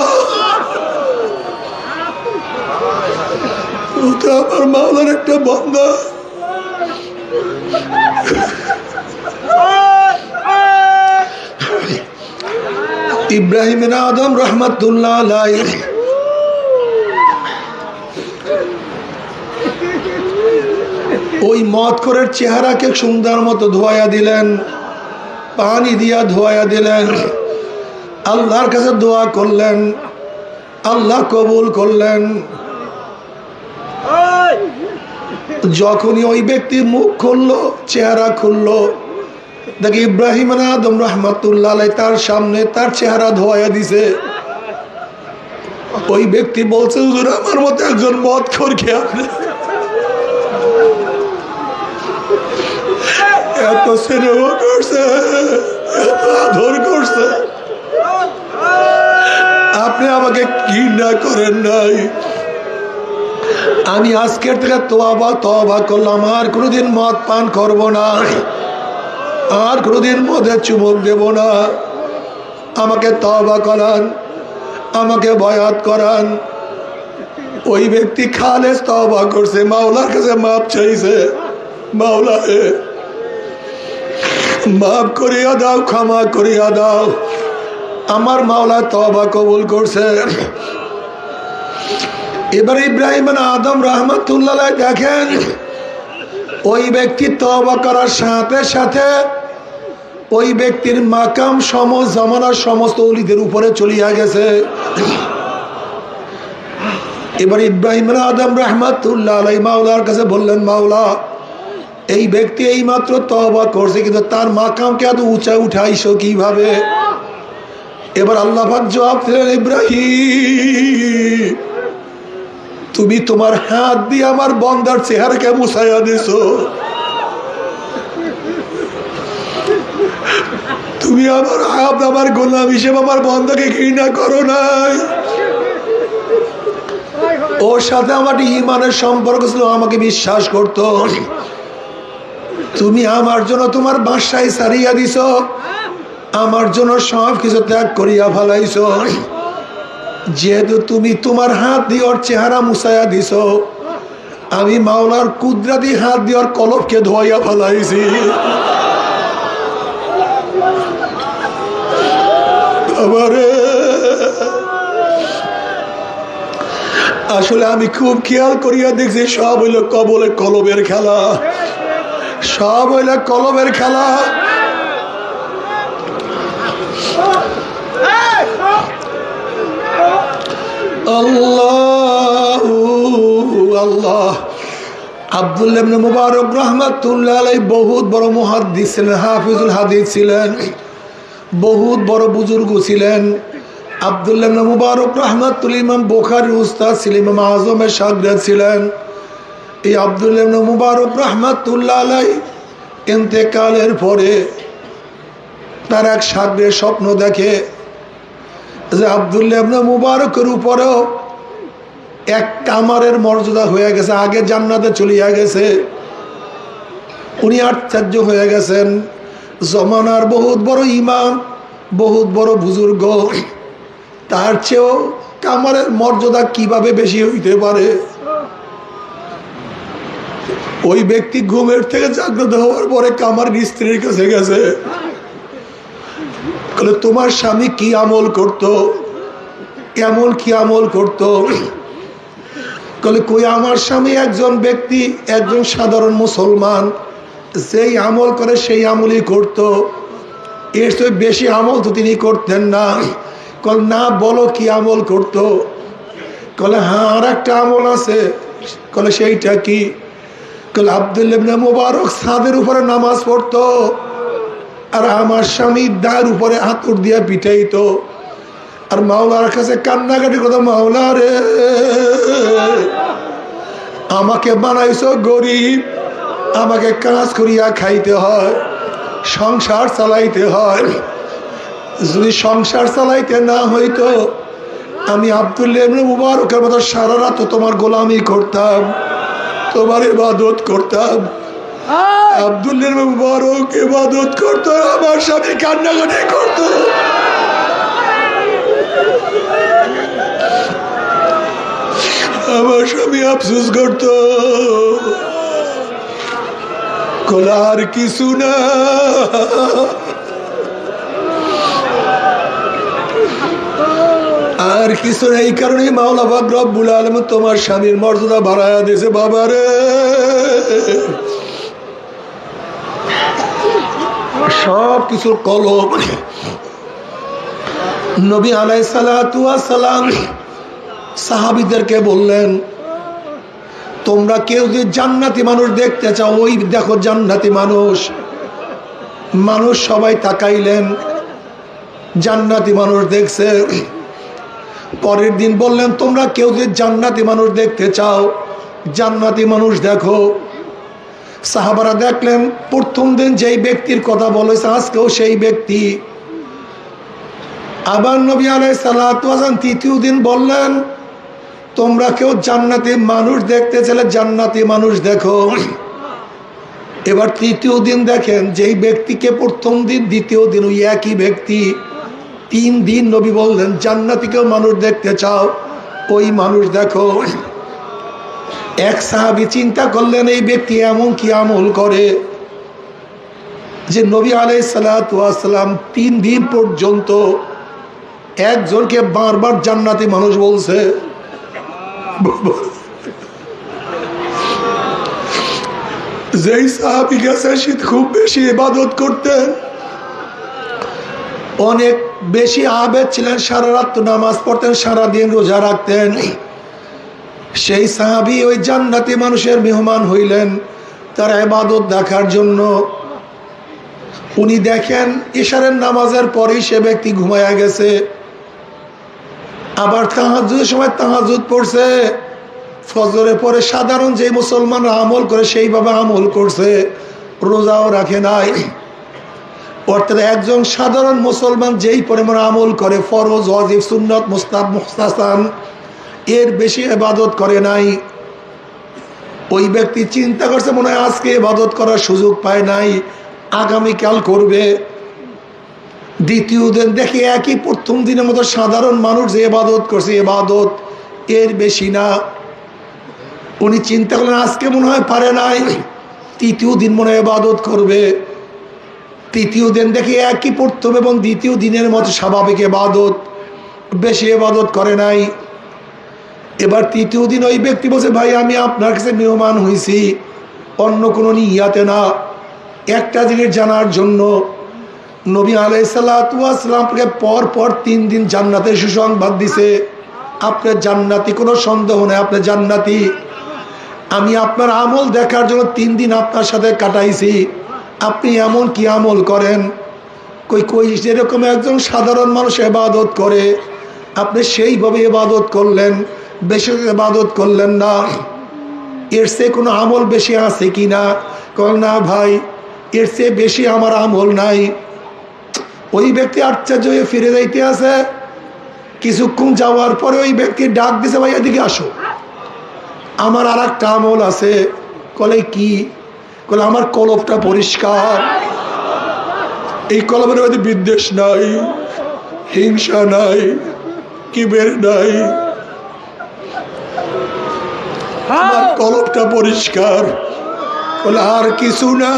A: ও তো আমার মাওলার একটা বান্দা। ইব্রাহিম আদম রহমতুল্লাহ আলাইহি ওই মদ করের চেহারাকে সুন্দর মতো ধোয়া দিলেন, পানি দিয়া ধোয়া দিলেন, আল্লাহর কাছে দোয়া করলেন, আল্লাহ কবুল করলেন। যখনই ওই ব্যক্তি মুখ খুললো, চেহারা খুললো, দেখি ইব্রাহিম আদম রহমতুল্লাহ আলাইহি তার সামনে তার চেহারা ধোয়া দিছে। ওই ব্যক্তি বলছে, হুজুর আমার মতো একজন মদখোর কে আপনি এত স্নেহ করছে, এত আদর করছে, আপনি আমাকে ঘৃণা করেন নাই। আমি আজকের থেকে তওবা করলাম, আর কোনোদিন মদ পান করব না, আর কোনোদিন মদে চুমুক দেব না। আমাকে তওবা করান, আমাকে বয়াত করান। ওই ব্যক্তি খালেস তওবা করছে, মাওলার কাছে মাপ চাইছে, মাওলা মাফ করিয়া দাও, ক্ষমা করিয়া দাও। আমার মাওলা তওবা কবুল করছে। এবার ইব্রাহিম আদম রহমতুল্লাহ আলাইহি দেখেন, ওই ব্যক্তি তওবা করার সাথে সাথে ওই ব্যক্তির মাকাম জামানার সমস্ত ওলিদের উপরে চলিয়া গেছে। এবার ইব্রাহিম আদম রহমতুল্লাহ আলাইহি মাওলার কাছে বললেন, মাওলা এই ব্যক্তি এই মাত্র তওবা করছে, কিন্তু তার মাকামকে এত উঁচা উঠাইছো কিভাবে? এবার আল্লাহ পাক জবাব দিলেন, ইব্রাহিম তুমি তোমার হাত দিয়ে আমার বন্দার চেহারাকে মুছাইয়া দিছো, তুমি আমার হাত আমার গোলাম হিসেবে আমার বন্দাকে ঘৃণা করো নাই। ওর সাথে আমার ঈমানের সম্পর্ক ছিল, আমাকে বিশ্বাস করতো। তুমি আমার জন্য তোমার বাসায় ছাড়িয়া দিছ, আমার জন্য সব কিছু ত্যাগ করিয়া ফেলাইছ। যেহেতু তুমি তোমার হাত দিয়ে ওর চেহারা মুছাইয়া দিছ, আমি মাওলার কুদরতি হাত দিয়ে ওর কলবকে ধোয়াইয়া ফেলাইছি। আসলে আমি খুব খেয়াল করিয়া দেখছি, সব হইল কলবের খেলা, সব হইল কলবের খেলা। আল্লাহ আল্লাহ। আব্দুল্লাহ ইবনে মুবারক রাহমাতুল্লাহ আলাইহি বহুত বড় মুহাদ্দিস ছিলেন, হাফিজুল হাদিস ছিলেন, বহুত বড় বুজুর্গ ছিলেন। আব্দুল্লাহ ইবনে মুবারক রাহমাতুল্লাহ ইমাম বুখারীর উস্তাদ ছিলেন, ইমাম আযমের শাগির্দ ছিলেন। এই আব্দুল্লাহ ইবনে মুবারক রাহমাতুল্লাহ আলাইহি ইন্তেকালের পরে তার এক শাগির্দ স্বপ্ন দেখে যে আব্দুল্লাহ ইবনে মুবারকের উপরেও এক কামারের মর্যাদা হয়ে গেছে, আগে জান্নাতে চলিয়া গেছে, উনি আশ্চর্য হয়ে গেছেন। জমানার বহুত বড় ইমাম, বহুত বড় বুজুর্গ, তার চেয়েও কামারের মর্যাদা কিভাবে বেশি হইতে পারে? ওই ব্যক্তি ঘুমের থেকে জাগ্রত হওয়ার পরে কামার স্ত্রীর কাছে গেছে, বলে তোমার স্বামী কি আমল করত, এমন কি আমল করত? বলে কই আমার স্বামী একজন ব্যক্তি, একজন সাধারণ মুসলমান, যেই আমল করে সেই আমলই করত, এর চেয়ে বেশি আমল তো তিনি করতেন না। কল না, বলো কি আমল করত? কলে হ্যাঁ আর একটা আমল আছে। কলে সেইটা কি? কলে আব্দুল্লাহ ইবনে মুবারক ছাদের উপরে নামাজ পড়তো আর আমার স্বামী দায়ের উপরে হাতুড় দিয়ে পিটাইতো আর মাওলার কাছে কান্নাকাটি করতো, মাওলা রে আমাকে বানাইছো গরিব, আমাকে কাজ করিয়া খাইতে হয়, সংসার চালাইতে হয়, যদি সংসার চালাইতে না হইতো আমি আব্দুল্লাহ ইবনে মুবারকের মতো সারা রাত তোমার গোলামি করতাম, তোমার ইবাদত করতাম। আব্দুল্লাহ ইবনে মুবারক ইবাদত করতো, আমার স্বামী কান্নাকাটি করতো। আমার স্বামী আফসোস করতো, আর কিছু না, আর কিছু না। এই কারণে মাওলা পাক রব্বুল আলামিন তোমার স্বামীর মর্যাদা বাড়ায়া দিয়েছে। বাবারে সব কিছুর কলম। নবী আলাইহিস সালাতু ওয়াস সালাম সাহাবীদেরকে বললেন, তোমরা কেউ যদি জান্নাতি মানুষ দেখতে চাও, ওই দেখো জান্নাতি মানুষ। মানুষ সবাই তাকাইলেন, জান্নাতি মানুষ দেখছে। পরের দিন বললেন, তোমরা কেউ যদি জান্নাতি মানুষ দেখতে চাও, জান্নাতি মানুষ দেখো। সাহাবারা দেখলেন প্রথম দিন যেই ব্যক্তির কথা বলেছে আজকেও সেই ব্যক্তি। আবার নবী আলাইহিস সালাতু ওয়াস সালাম তৃতীয় দিন বললেন, তোমরা কেউ জান্নাতি মানুষ দেখতে চাইলে জান্নাতি মানুষ দেখো। এবার তৃতীয় দিন দেখেন যেই ব্যক্তিকে প্রথম দিন দ্বিতীয় দিন ওই একই ব্যক্তি। 3 দিন নবী বললেন, জান্নাতিকেও মানুষ দেখতে চাও, ওই মানুষ দেখো। এক সাহাবী চিন্তা করলেন, এই ব্যক্তি এমন কি আমল করে যে নবী আলাইহিস সালাতু ওয়াস সালাম 3 দিন পর্যন্ত একজনকে বারবার জান্নাতি মানুষ বলছে। যেই সাহাবী গেছে সে খুব বেশি ইবাদত করতেন, অনেক বেশি আবেদ ছিলেন, সারা রাত নামাজ পড়তেন, সারাদিন রোজা রাখতেন। সেই সাহাবী ওই জান্নাতি মানুষের মেহমান হইলেন তার ইবাদত দেখার জন্য। উনি দেখেন ইশারের নামাজের পরেই সে ব্যক্তি ঘুমায়া গেছে। আবার তাহাজ্জুদের সময় তাহাজ্জুদ পড়ছে, ফজরের পরে সাধারণ যে মুসলমানরা আমল করে সেইভাবে আমল করছে, রোজাও রাখে নাই। অর্থাৎ একজন সাধারণ মুসলমান যেই পরিমাণ আমল করে, ফরজ, ওয়াজিব, সুন্নত, মুস্তাহাব, মুস্তাহসান, এর বেশি ইবাদত করে নাই। ওই ব্যক্তি চিন্তা করছে মনে হয় আজকে ইবাদত করার সুযোগ পায় নাই, আগামীকাল করবে। দ্বিতীয় দিন দেখি একই প্রথম দিনের মতো সাধারণ মানুষ যে ইবাদত করছে, ইবাদত এর বেশি না। উনি চিন্তা করলেন আজকে মনে হয় পারে নাই, তৃতীয় দিন মনে হয় ইবাদত করবে। তৃতীয় দিন দেখি একই প্রথম এবং দ্বিতীয় দিনের মতো স্বাভাবিক ইবাদত, বেশি ইবাদত করে নাই। এবার তৃতীয় দিন ওই ব্যক্তি বলছে, ভাই আমি আপনার কাছে মেহমান হয়েছি, অন্য কোনো নিয়াতে না, একটা জিনিস জানার জন্য। নবী আলাইহিস সালাতু ওয়াস সালামকে পর পর 3 দিন জান্নাতের সুসংবাদ দিছে। আপনি জান্নাতি, কোনো সন্দেহ নেই আপনি জান্নাতি। আমি আপনার আমল দেখার জন্য 3 দিন আপনার সাথে কাটাইছি, আপনি এমন কি আমল করেন? কই যেরকম একজন সাধারণ মানুষ ইবাদত করে আপনি সেইভাবে ইবাদত করলেন, বেশি ইবাদত করলেন না। এর চেয়ে কোনো আমল বেশি আছে কি না? না ভাই, এর চেয়ে বেশি আমার আমল নাই। ওই ব্যক্তি আশ্চর্য হয়ে ফিরে যাইতে আছে। কিছুক্ষণ যাওয়ার পরে ওই ব্যক্তি ডাক দিছে, ভাই এদিকে আসো, আমার আর একটা আমল আছে। কলে কি? কলে আমার কলবটা পরিষ্কার, এই কলবের মধ্যে বিদ্বেষ নাই, হিংসা নাই, কিবের নাই, আমার কলবটা পরিষ্কার। বলে আর কিছু না,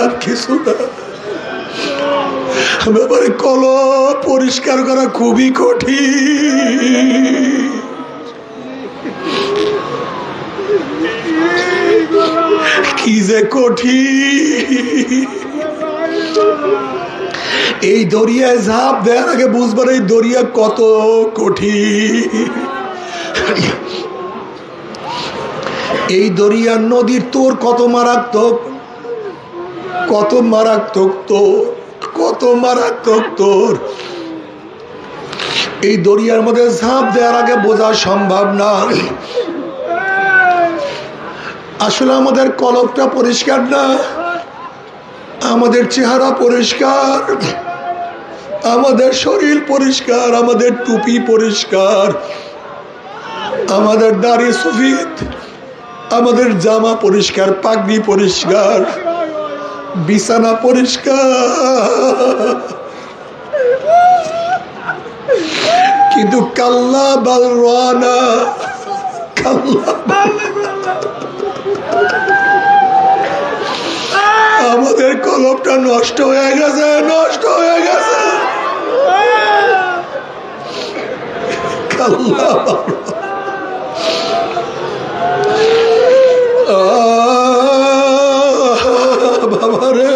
A: আর কিছু না। ব্যাপারে কলব পরিষ্কার করা খুবই কঠিন। কি যে কঠিন! এই দরিয়ায় ঝাঁপ দেওয়ার আগে বুঝবার এই দরিয়া কত কঠিন। এই দরিয়ার নদীর তোর কত মারাত্মক, কত মারাত্মক তোর, কত মারাত্মক তোর। এই দরিয়ার মধ্যে ঝাঁপ দেওয়ার আগে বোঝা সম্ভব না। আসলে আমাদের কলবটা পরিষ্কার না, আমাদের চেহারা পরিষ্কার, আমাদের শরীর পরিষ্কার, আমাদের টুপি পরিষ্কার, আমাদের দাড়ি সফেদ, আমাদের জামা পরিষ্কার, পাগড়ি পরিষ্কার, বিছানা পরিষ্কার। কিন্তু কাল্লা বাল রানা, আমাদের কলবটা নষ্ট হয়ে গেছে, নষ্ট হয়ে গেছে। কাল্লা বাবা রে,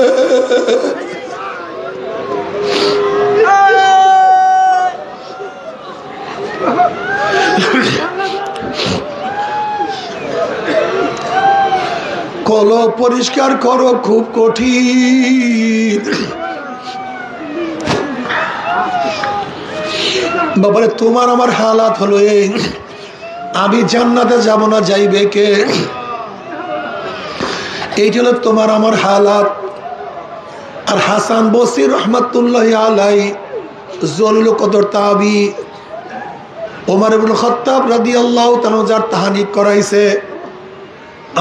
A: কলব পরিষ্কার করো খুব কঠিন। বাবারে তোমার আমার হালাত হলো এই, আমি জান্নাতে যাব না যাইবে কে? এইটা হলো তোমার আমার হালাত। আর হাসান বসরি রহমাতুল্লাহ আলাই জলিল কদর তাবি, ওমর ইবনে খাত্তাব রাদিয়াল্লাহু তাআলা যার তাহনিক করাইছে,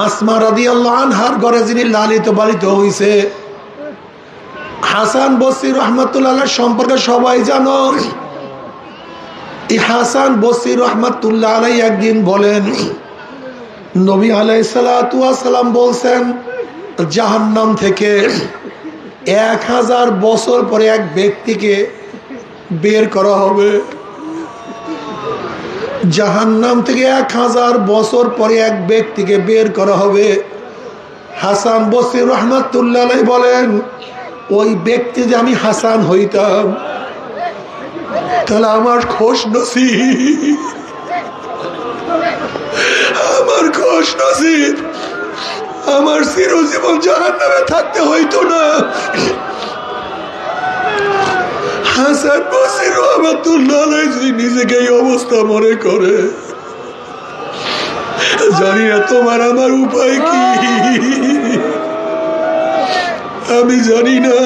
A: আসমা রাদিয়াল্লাহু আনহার ঘরে যিনি লালিত পালিত হইছে, হাসান বসরি রহমাতুল্লাহ আলাইহির সম্পর্কে সবাই জানো। এই হাসান বসরি রহমাতুল্লাহ আলাইহি একদিন বলেন, নবী আলাইহিস সালাতু ওয়াস সালাম বলছেন, জাহান্নাম থেকে 1000 বছর পরে এক ব্যক্তিকে বের করা হবে। জাহান্নাম থেকে 1000 বছর পরে এক ব্যক্তিকে বের করা হবে। হাসান বসরি রহমাতুল্লাহ আলাইহি বলেন, ওই ব্যক্তি যে আমি হাসান হইতাম তাহলে আমার খোশ নসিব, আমার খোশ নসিব, আমার চিরজীবন জাহান্নামে থাকতে হইতো না। হাসান বসরি রহমাতুল্লাহ আলাইহি যদি নিজেকে এই অবস্থা মনে করে, জানি না তোমার আমার উপায় কি, আমি জানি না।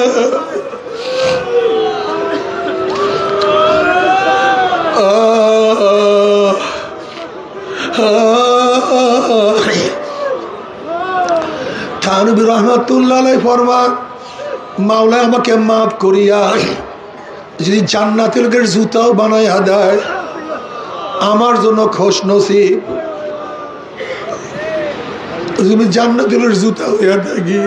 A: থানবী রহমাতুল্লাহ আলাইহি ফরমান, মাওলা আমাকে মাফ করিয়া যদি জান্নাতের লোকের জুতাও বানাইয়া দেয় আমার জন্য খোশ নসিব। তুমি জান্নাতের জুতা হইয়া থাকি,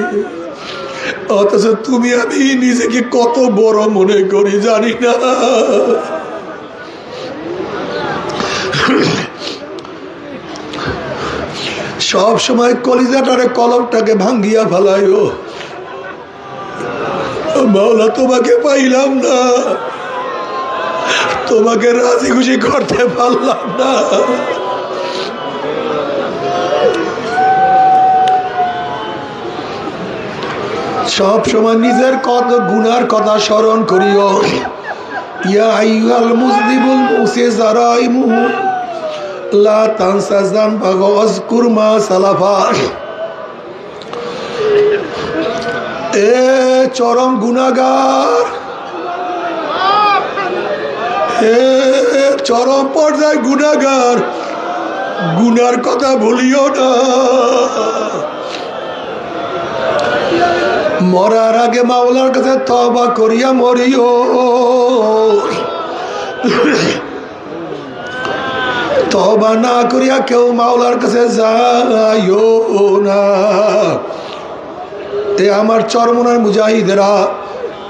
A: অথচ তুমি আমি নিজেকে কত বড় মনে করি জানি না। সব সময় কলিজাটারে কলবটাকে ভাঙ্গিয়া ফেলাইও, মাওলা তোমাকে পাইলাম না, তোমাকে রাজি খুশি করতে পারলাম না। সব সময় নিজের গুনার কথা স্মরণ করিও। ইয়া আইয়ুহাল মুযনিবুল মুসিযারাইমুহু লা তানসা যানবাহু ওয়াজকুর মা সালাফা। এ চরম গুনাহগার, এ চরম পর্যায়ে গুনাহগার, গুনার কথা ভুলিও না। মরার আগে মাওলার কাছে তওবা করিয়া মরিও। তওবা না করিয়া কেউ মাওলার কাছে যাইও না। এ আমার চরমনার মুজাহিদেরা,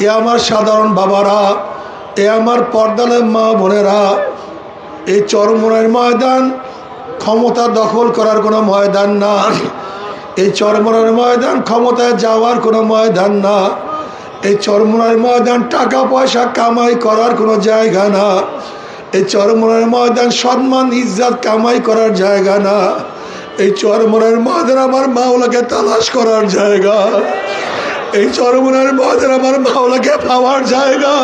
A: এ আমার সাধারণ বাবারা, এ আমার পর্দালের মা বোনেরা, এই চরমনার ময়দান ক্ষমতা দখল করার কোনো ময়দান না। এই চরমনার ময়দান ক্ষমতায় যাওয়ার কোনো ময়দান না। এই চরমনার ময়দান টাকা পয়সা কামাই করার কোনো জায়গা না। এই চরমনার ময়দান সম্মান ইজ্জত কামাই করার জায়গা না। এই চরমনার ময়দান আমার মাওলাকে তালাশ করার জায়গা। এই চরমনার ময়দান আমার মাওলাকে পাওয়ার জায়গা।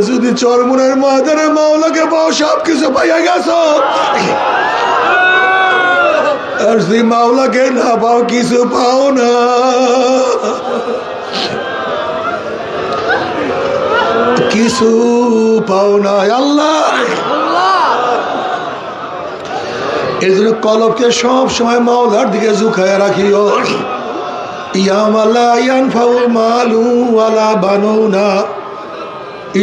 A: যদি চরমনার ময়দানে মাওলাকে পাও, সব কিছু পাইয়া গেছ। আর যদি মাওলাকে না পাও, কিছু পাও না। কিছু পাও না। আল্লাহ এর জন্য কলবকে সব সময় মাওলার দিকে ঝুঁকায় রাখিও। ইয়াওমা লা ইয়ানফাউ মালুন ওয়ালা বানুনা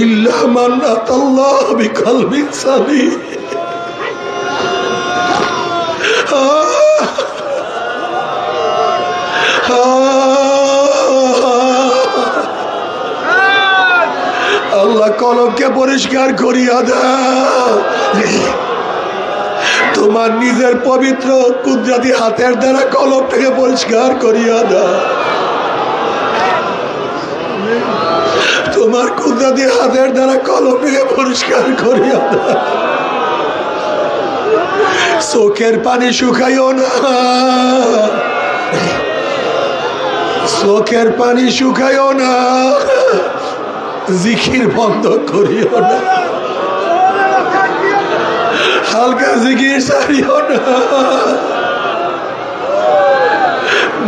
A: ইল্লা মান আতাল্লাহ বিকলবিন সালিম। আল্লাহ কলবকে পরিষ্কার করিয়া দাও। তোমার নিজের পবিত্র কুদরতি হাতের দ্বারা কলবটাকে পরিষ্কার করিয়া দাও। তোমার কুদরতি হাতের দ্বারা কলবটাকে পরিষ্কার করিয়া দাও। চোখের পানি শুকাইও না, চোখের পানি শুকাইও না। জিকির বন্ধ করিও না, হালকা জিকির ছাড়িও না।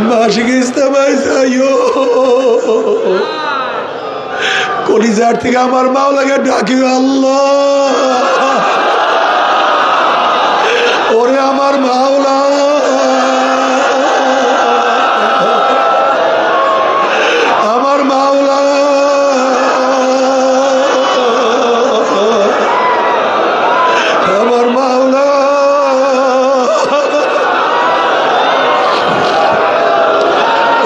A: মাসিক ইস্তেমায় যাইও। কলিজার থেকে আমার মাওলাকে ডাকিও। আল্লাহ, ওরে আমার মাওলা, আমার মাওলা, আমার মাওলা।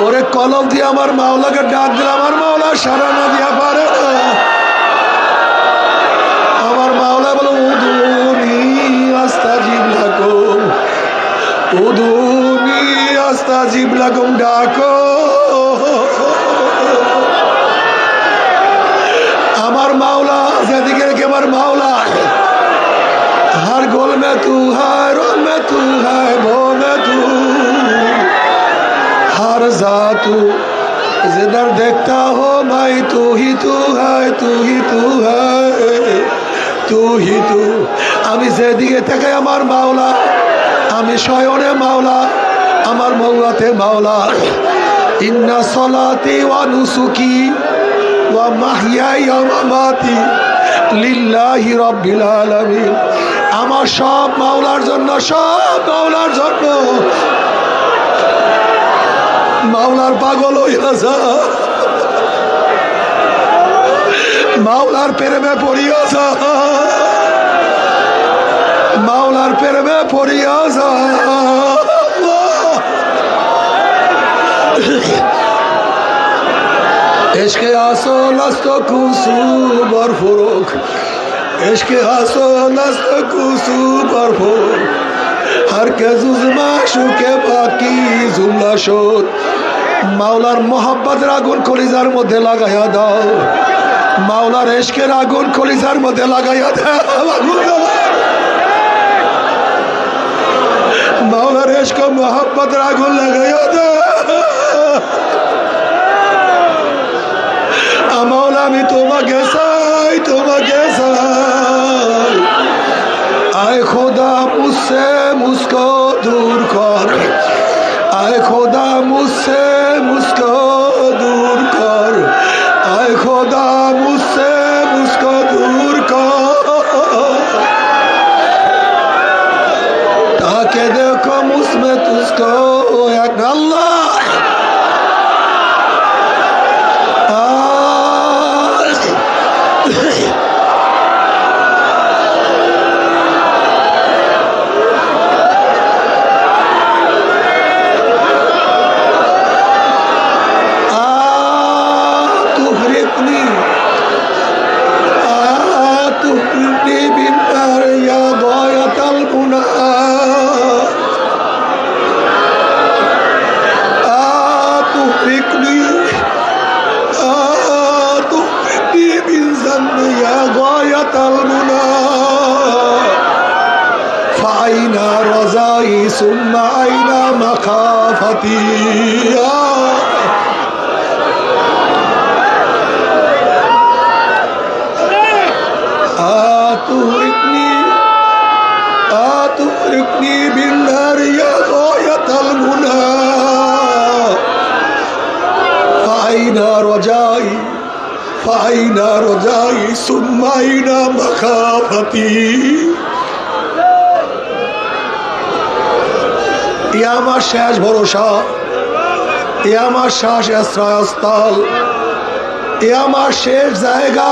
A: ওরে কলম দিয়ে আমার মাওলাকে ডাক দিলে আমার মাওলা সারা না দিয়া পারে না। আমার মাওলা বলো উদুনি আস্তাজিব লাকুম, উদুনি আস্তাজিব লাকুম। ডাকো আমার মাওলা, যেদিকে রেখে আমার মাওলা। हर गोल में तू है, रोल में तू है, वो में तू, हर जातू जिधर देखता हो भाई तू ही तू है, तू ही तू है, तू ही तू। আমি যেদিকে থেকে আমার মাওলা, আমি স্বয়নে মাওলা, আমার মৌলাতে মাওলা। ইন্না সলাতি ওয়া নুসুকি ওয়া মাহইয়ায়া ওয়া মামাতি লিল্লাহি রাব্বিল আলামিন। আমার সব মাওলার জন্য, সব মাওলার জন্য। মাওলার পাগল হইয়া যা, মাওলার প্রেমে পড়িয়া যা, মাওলার প্রেমে পড়িয়া যা। এশকে আসল আস্ত কুসু বরফরুক, এশকে আসল আস্ত কুসু বরফরুক, हर के जुज़मा शुके बाकी जुमला शोर। মাওলার মোহাব্বতের আগুন কলিজার মধ্যে লাগাইয়া দাও। মাওলার ইশকের আগুন কলিজার মধ্যে লাগাইয়া দে, মাওলার ইশক মোহাব্বতের আগুন লাগাইয়া দে। মাওলা আমি তোমাকে চাই, তোমাকে চাই। आए खुदा मुझसे मुझको दूर कर, आए खुदा मुझसे मुझको दूर कर, आए खुदा मुझसे मुझको दूर कर, ताकि देखो मुझमें तुझको एक अल्लाह। ثم أين مخافتي أتغرقني بالنار يا غاية المنى فأين رجائي فأين رجائي ثم أين مخافتي এ আমার শেষ ভরসা, এ আমার শেষ আশ্রয়স্থল, এ আমার শেষ জায়গা।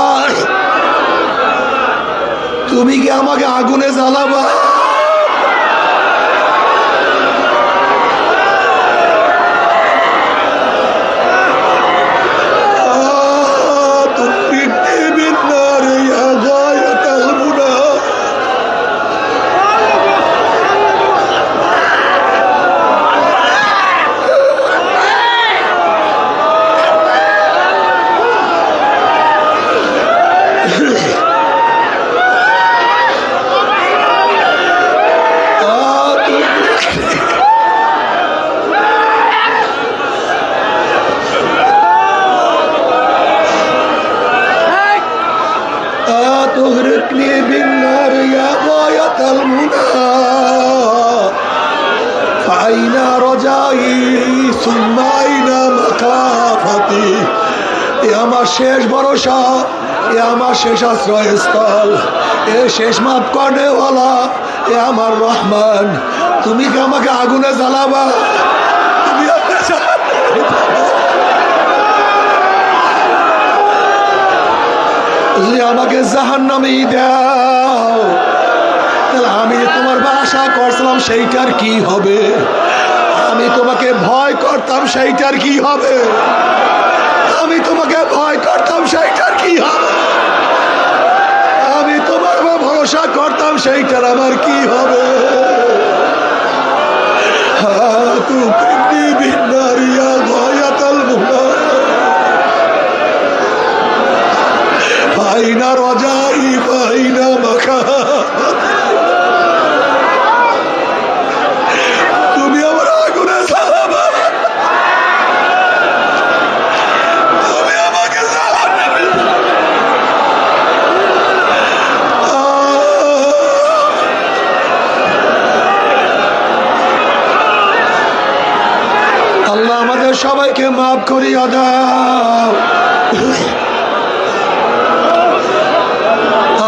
A: তুমি কি আমাকে আগুনে জ্বালাবা? تغرقني بالنار يا غاية المنى فأين رجائي ثم أين مخافتي এ আমার শেষ ভরসা, এ আমার শেষ আশ্রয়স্থল, এ শেষ মাফ করেওয়ালা, এ আমার রহমান। তুমি কি আমাকে আগুনে জ্বালাবা? তুমি যদি আমাকে জাহান্নামে দাও, তাহলে আমি তোমার আশা করছিলাম সেইটার কি হবে? আমি তোমাকে ভয় করতাম, সেইটার কি হবে? আমি তোমাকে ভয় করতাম, সেইটার কি হবে? আমি তোমার ভরসা করতাম, সেইটার আমার কি হবে? ফাইনা রজাই ফাইনা মাখা, তুমি আমার আগুনে জ্বালাবা, তুমি আমাকে জ্বালাবে। আল্লাহ আমাদের সবাইকে মাফ করিয়া দাও,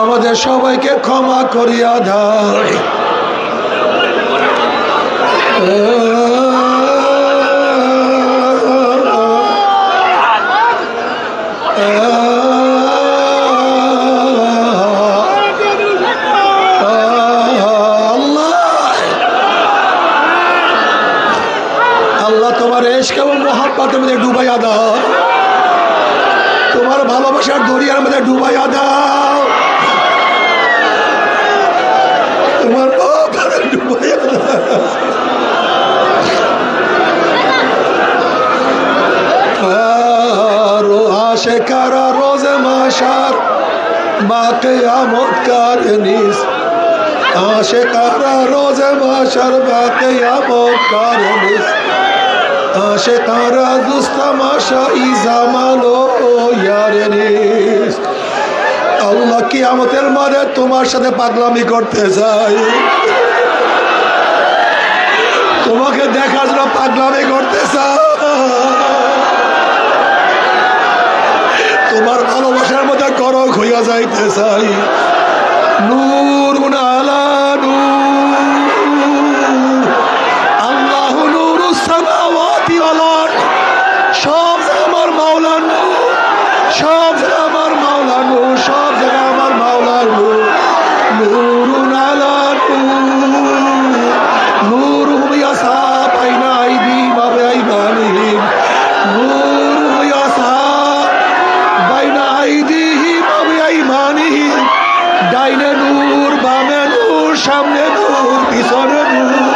A: আমাদের সবাইকে ক্ষমা করিয়া দাও। আল্লাহ তোমার ইশক এবং মুহাব্বতের মধ্যে ডুবাইয়া দাও, তোমার ভালোবাসার দরিয়ার মধ্যে ডুবাইয়া দাও, তোমার ডুবাইয়া দাও। আশেকারা রোজে মায় মাশার বা কিয়ামত কারনিস আশিকারা রোজে মাশার বা কিয়ামত কারনিস আশিকারা দুস্তামাশা ইজামালো ইয়ারনিস। আল্লাহ কিয়ামতের মাঠে তোমার সাথে পাগলামি করতে চাই, তোমাকে দেখার জন্য পাগলামি করতে চাই, তোমার ভালোবাসার মধ্যে গরক হইয়া যাইতে চাই। নূর আলা নূর, আল্লাহ নূরুস সামাওয়াতি ওয়াল আরদ, সব জায়গা আমার মাওলার নূর, সব জায়গা আমার মাওলার নূর, সব জায়গা আমার মাওলার নূর। নূরুন আলা নূর, নূরুহুম ইয়াসা বাইনা আইদিহিম ওয়া বিআইমানিহিম, নূরুহুম ইয়াসা বাইনা আইদিহিম ওয়া বিআইমানিহিম। ডাইনে নূর, বামে নূর, সামনে নূর, পিছনে নূর।